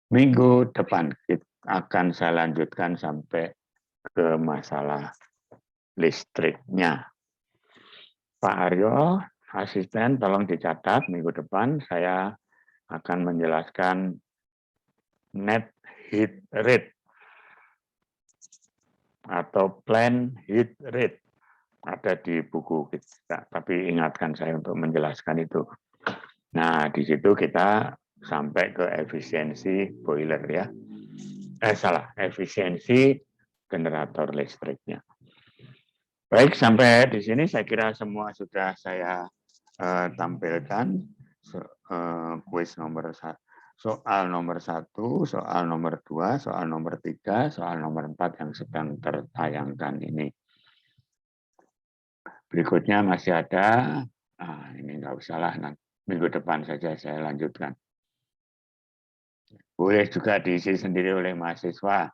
Minggu depan akan saya lanjutkan sampai ke masalah listriknya. Pak Aryo, asisten, tolong dicatat minggu depan saya akan menjelaskan net heat rate atau plan heat rate. Ada di buku kita, tapi ingatkan saya untuk menjelaskan itu. Nah, di situ kita sampai ke efisiensi boiler ya. Efisiensi generator listriknya. Baik, sampai di sini saya kira semua sudah saya tampilkan. Kuis nomor 1, soal nomor 1, soal nomor 2, soal nomor 3, soal nomor 4 yang sedang tertayangkan ini. Berikutnya masih ada, ini nggak usah lah, minggu depan saja saya lanjutkan. Boleh juga diisi sendiri oleh mahasiswa.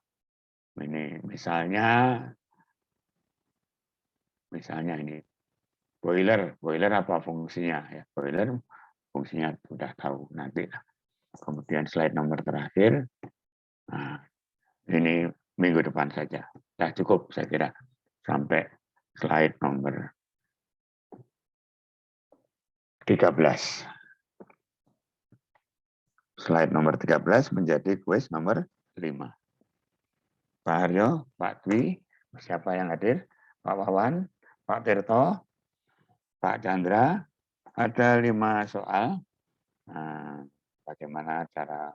Ini misalnya ini boiler apa fungsinya ya? Boiler fungsinya sudah tahu nanti. Kemudian slide nomor terakhir, ini minggu depan saja. Sudah cukup saya kira sampai slide nomor 13. Slide nomor 13 menjadi kuis nomor 5. Pak Haryo, Pak Dwi, siapa yang hadir? Pak Wawan, Pak Tirto, Pak Chandra, ada 5 soal. Nah, bagaimana cara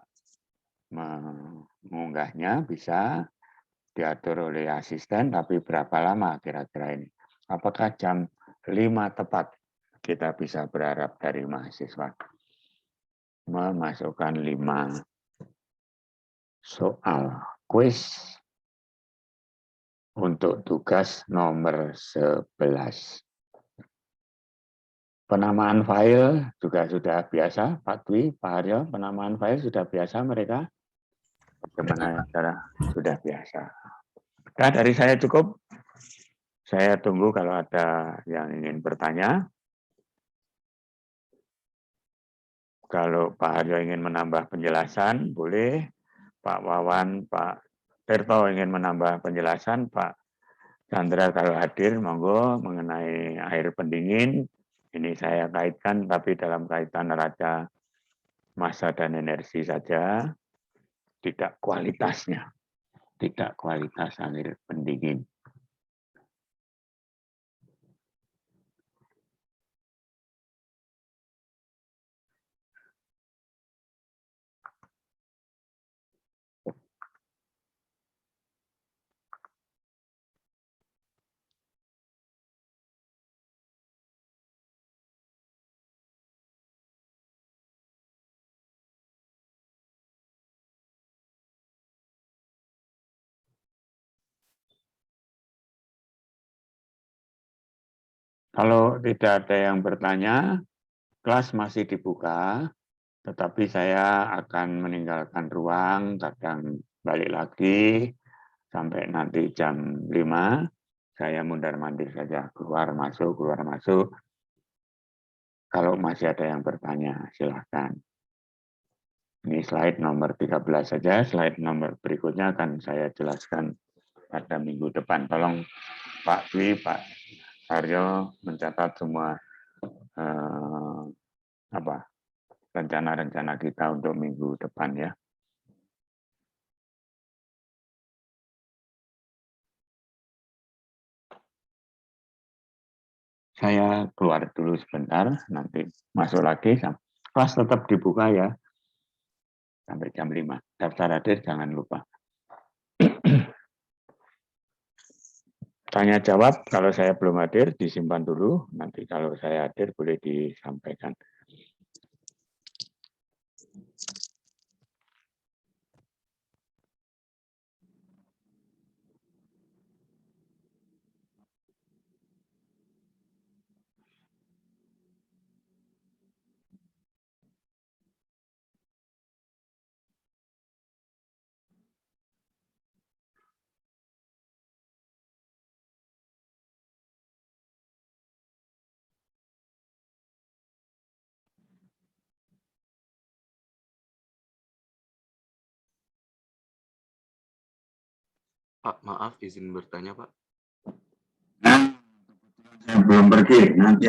mengunggahnya? Bisa diatur oleh asisten, tapi berapa lama kira-kira ini? Apakah jam 5 tepat? Kita bisa berharap dari mahasiswa memasukkan 5 soal kuis untuk tugas nomor 11. Penamaan file juga sudah biasa, Pak Dwi, Pak Haryo, penamaan file sudah biasa mereka? Bagaimana cara? Sudah biasa. Nah, dari saya cukup. Saya tunggu kalau ada yang ingin bertanya. Kalau Pak Haryo ingin menambah penjelasan, boleh. Pak Wawan, Pak Tirto ingin menambah penjelasan, Pak Chandra kalau hadir, monggo mengenai air pendingin. Ini saya kaitkan, tapi dalam kaitan neraca massa dan energi saja, tidak kualitasnya, tidak kualitas air pendingin. Kalau tidak ada yang bertanya, kelas masih dibuka, tetapi saya akan meninggalkan ruang, kadang balik lagi, sampai nanti jam 5, saya mundar-mandir saja, keluar masuk. Kalau masih ada yang bertanya, silahkan. Ini slide nomor 13 saja, slide nomor berikutnya akan saya jelaskan pada minggu depan. Tolong Pak Dwi, Pak Haryo mencatat semua rencana-rencana kita untuk minggu depan ya. Saya keluar dulu sebentar, nanti masuk lagi. Kelas tetap dibuka ya, sampai jam 5. Daftar hadir jangan lupa. Tanya jawab, kalau saya belum hadir disimpan dulu, nanti kalau saya hadir boleh disampaikan. Pak, maaf izin bertanya, Pak. Saya belum pergi, nanti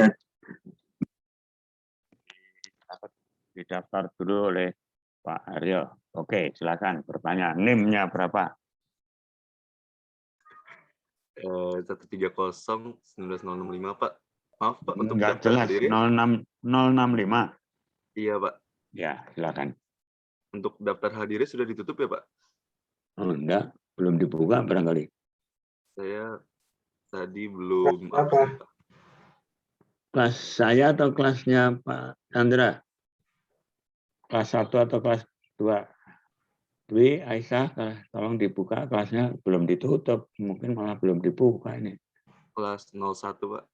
didaftar dulu oleh Pak Aryo. Oke, silakan bertanya. NIM-nya berapa? 130-19065, Pak. Maaf, Pak, untuk Enggak daftar jelas, hadirin. 065. Iya, Pak. Ya, silakan. Untuk daftar hadirin sudah ditutup ya, Pak? Oh, enggak, belum dibuka barangkali. Saya tadi belum Apa? absen, Pak. Kelas saya atau kelasnya Pak Chandra? Kelas 1 atau kelas 2? Dwi, Aisyah, tolong dibuka, kelasnya belum ditutup. Mungkin malah belum dibuka ini. Kelas 01, Pak.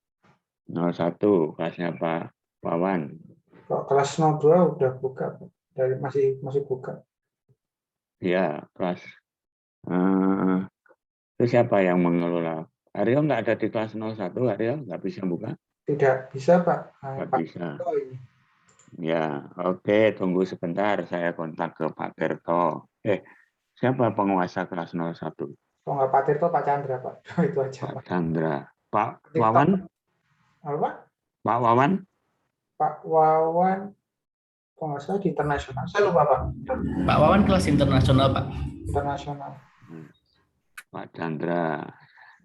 01, kelasnya Pak Wawan. Kok kelas 02 udah buka, Pak. Dari masih buka. Ya, kelas. Itu siapa yang mengelola? Aryo nggak ada di kelas 01, Aryo nggak bisa buka? Tidak bisa, Pak. Nggak Pak bisa. Tirto ini. Ya, oke, tunggu sebentar. Saya kontak ke Pak Tirto. Siapa penguasa kelas 01? Kalau nggak Pak Tirto, Pak Chandra, Pak. Itu aja, Pak Pak. Chandra. Pak TikTok. Wawan? Apa? Pak Wawan? Pak Wawan, kalau nggak salah di internasional. Saya lupa, Pak. Pak Wawan kelas internasional, Pak. Internasional. Pak Chandra.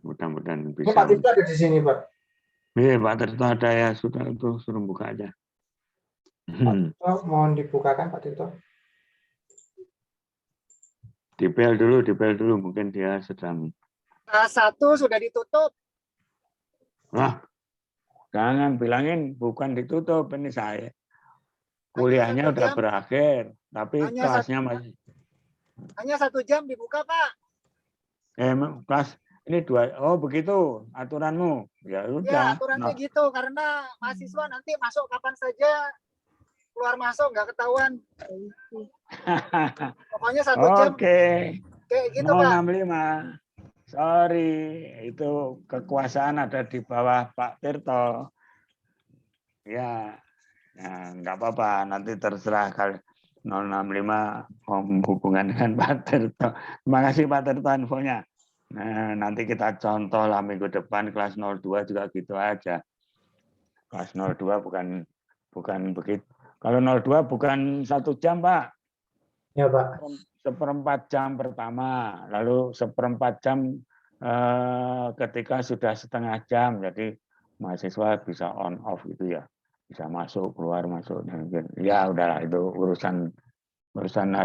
Mudah-mudahan Ini bisa. Pak Tirto ada di sini, Pak. Pak Tirto ada ya. Sudah itu suruh buka aja. Pak Tirto, mohon dibukakan, Pak Tirto. Dibel dulu. Mungkin dia sedang. Kelas 1 sudah ditutup. Wah, jangan bilangin bukan ditutup. Ini saya. Kuliahnya udah berakhir. Tapi kelasnya masih. Hanya 1 jam dibuka, Pak. Kelas ini 2. Oh, begitu aturanmu. Ya Ya, udah. aturannya gitu. Karena mahasiswa nanti masuk kapan saja, keluar masuk nggak ketahuan. Pokoknya 1 jam. Oke. Kayak gitu, Pak. 065. Sorry, itu kekuasaan ada di bawah Pak Tirto. Ya, nggak apa-apa. Nanti terserah kalau 065 mau hubungan dengan Pak Tirto. Terima kasih Pak Tirto infonya. Nah, nanti kita contoh lah minggu depan kelas 02 juga gitu aja. Kelas 02 bukan begitu. Kalau 02 bukan 1 jam, Pak. Ya, Pak. 1/4 jam pertama, lalu 1/4 jam ketika sudah setengah jam, jadi mahasiswa bisa on off gitu ya, bisa masuk keluar masuk. Ya udahlah, itu urusan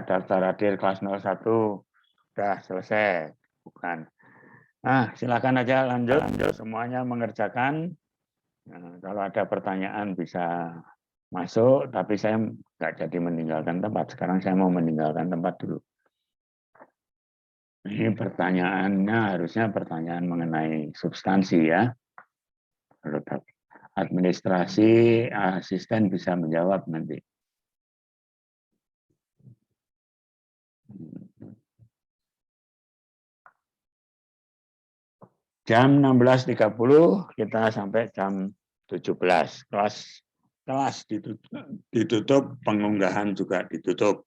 daftar hadir kelas 01 udah selesai, bukan. Nah, silakan aja lanjut semuanya mengerjakan. Nah, kalau ada pertanyaan bisa masuk, tapi saya nggak jadi meninggalkan tempat. Sekarang saya mau meninggalkan tempat dulu. Ini pertanyaannya harusnya pertanyaan mengenai substansi ya. Kalau administrasi, asisten bisa menjawab nanti. Jam 16.30 kita sampai jam 17. Kelas ditutup, pengunggahan juga ditutup.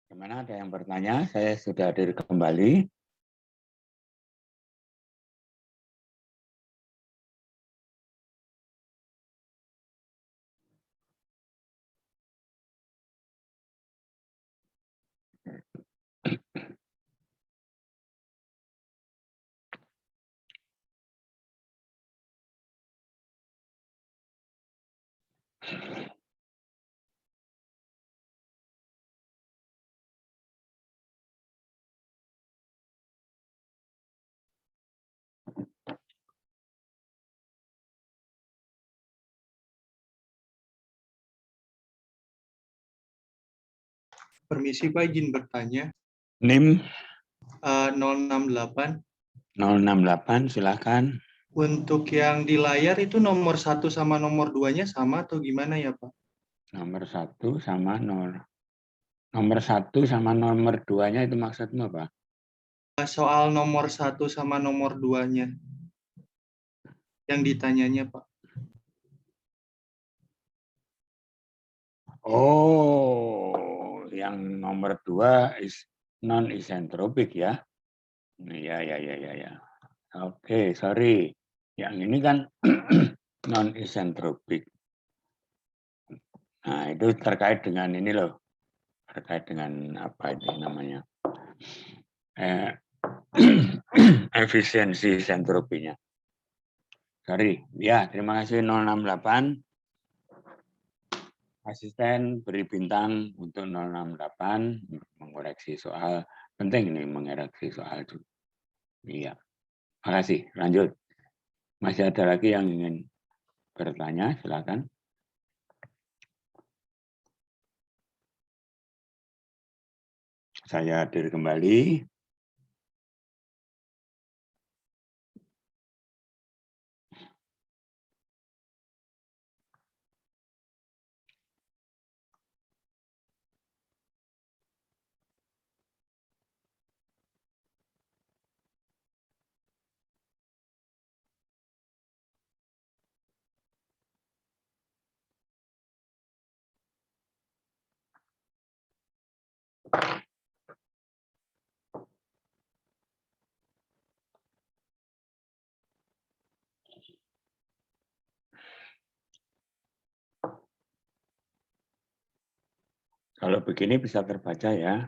Gimana, ada yang bertanya? Saya sudah hadir kembali. Permisi Pak, izin bertanya. NIM 068, 068, silakan. untuk yang di layar itu nomor 1 sama nomor 2-nya sama atau gimana ya Pak? Nomor 1 sama nomor 1 sama nomor 2-nya itu maksudmu apa? Soal nomor 1 sama nomor 2-nya yang ditanyanya Pak. Oh, yang nomor 2 non-isentropik ya? Ya. Oke, sorry. Yang ini kan non-isentropik. Nah, itu terkait dengan ini loh. Terkait dengan apa itu namanya? Efisiensi sentropinya. Sorry. Ya, terima kasih 068. Asisten beri bintang untuk 068 mengoreksi soal. Penting ini mengoreksi soal itu. Iya. Makasih. Lanjut. Masih ada lagi yang ingin bertanya? Silakan. Saya hadir kembali. Kalau begini bisa terbaca ya.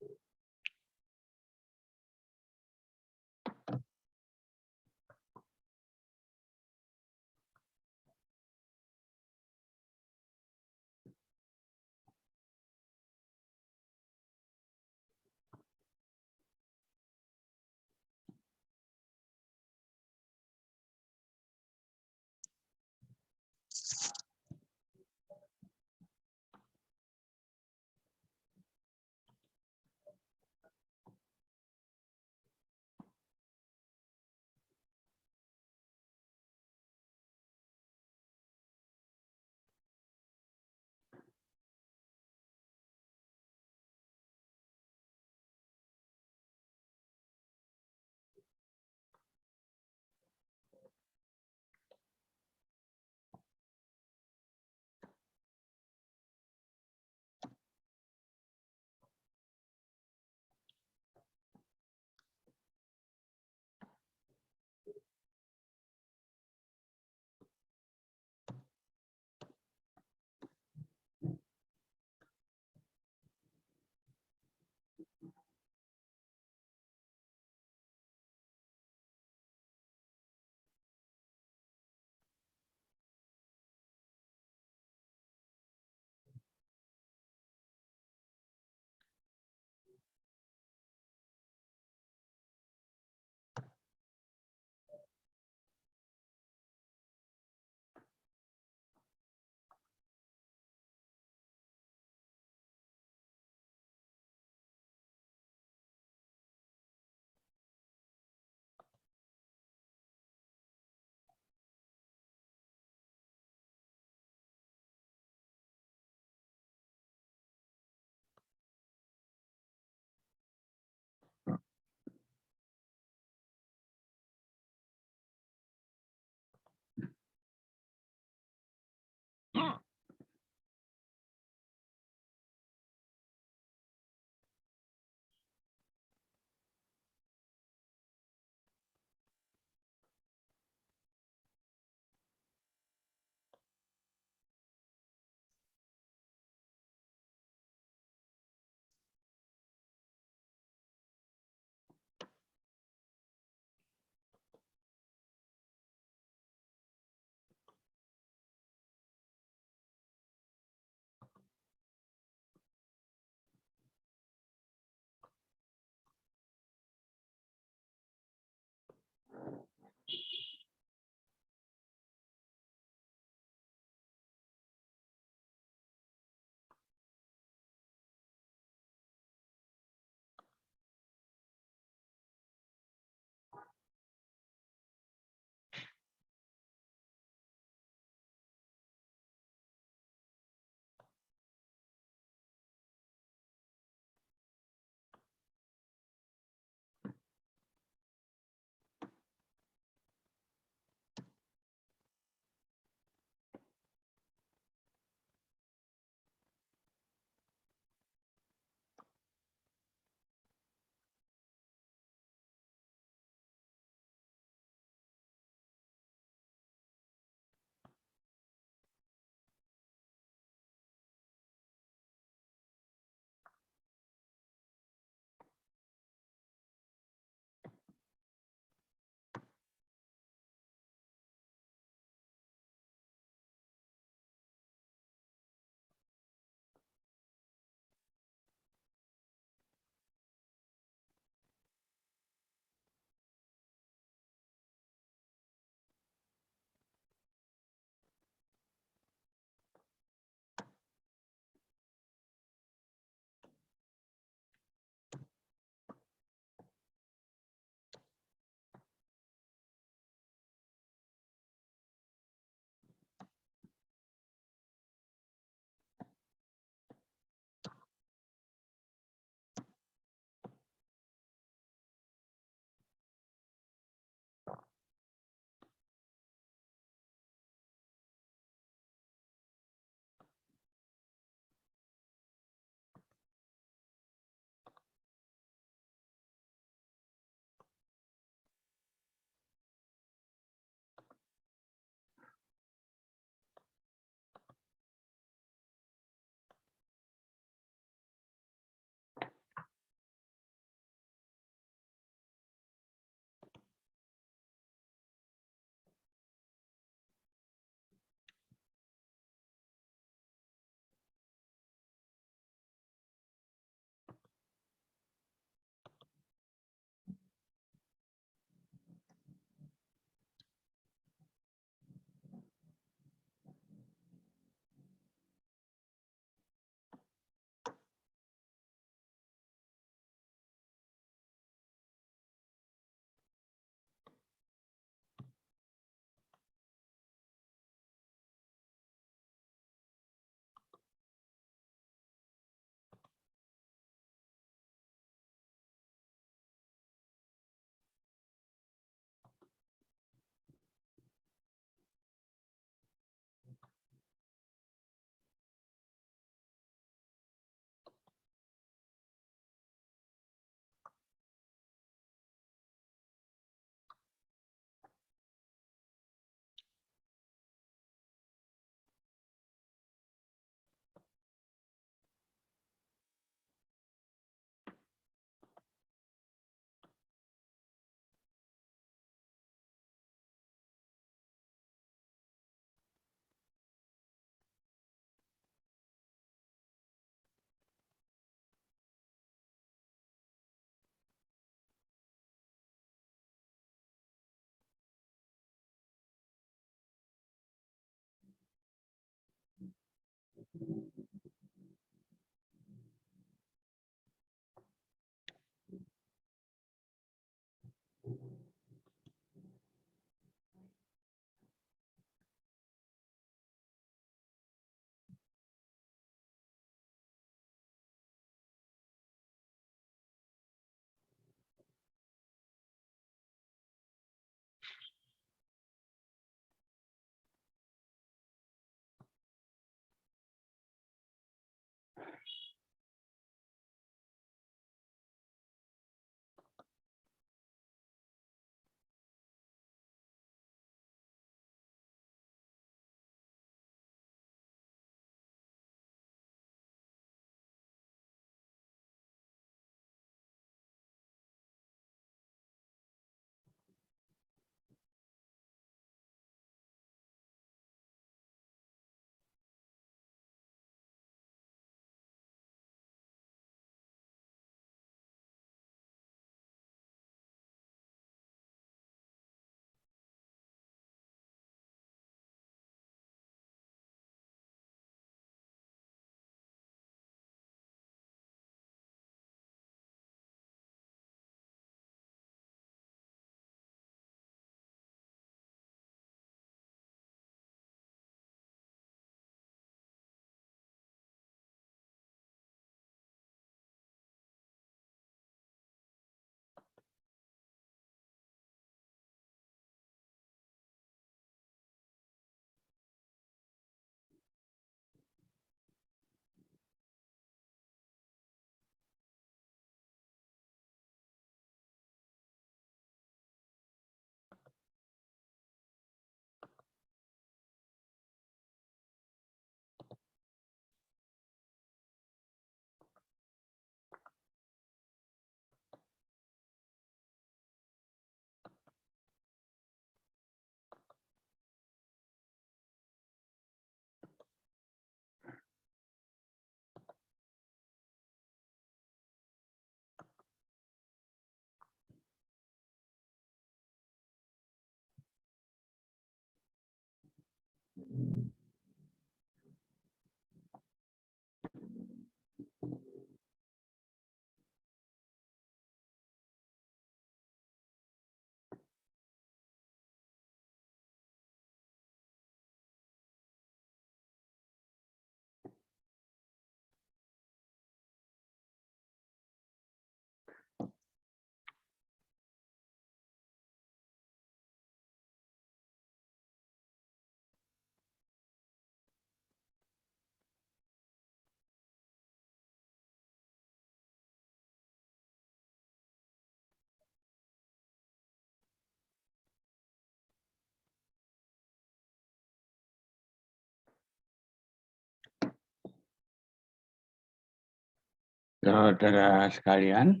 Saudara sekalian,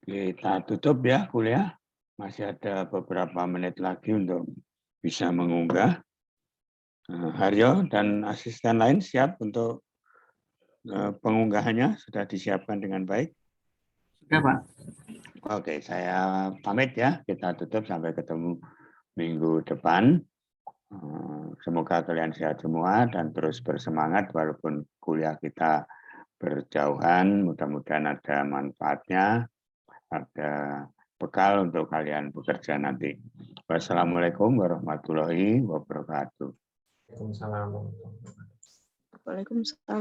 kita tutup ya kuliah. Masih ada beberapa menit lagi untuk bisa mengunggah. Haryo dan asisten lain siap untuk pengunggahannya, sudah disiapkan dengan baik. Sudah, Pak. Oke, saya pamit ya. Kita tutup sampai ketemu minggu depan. Semoga kalian sehat semua dan terus bersemangat walaupun kuliah kita berjauhan. Mudah-mudahan ada manfaatnya, ada bekal untuk kalian bekerja nanti. Wassalamualaikum warahmatullahi wabarakatuh. Waalaikumsalam. Waalaikumsalam.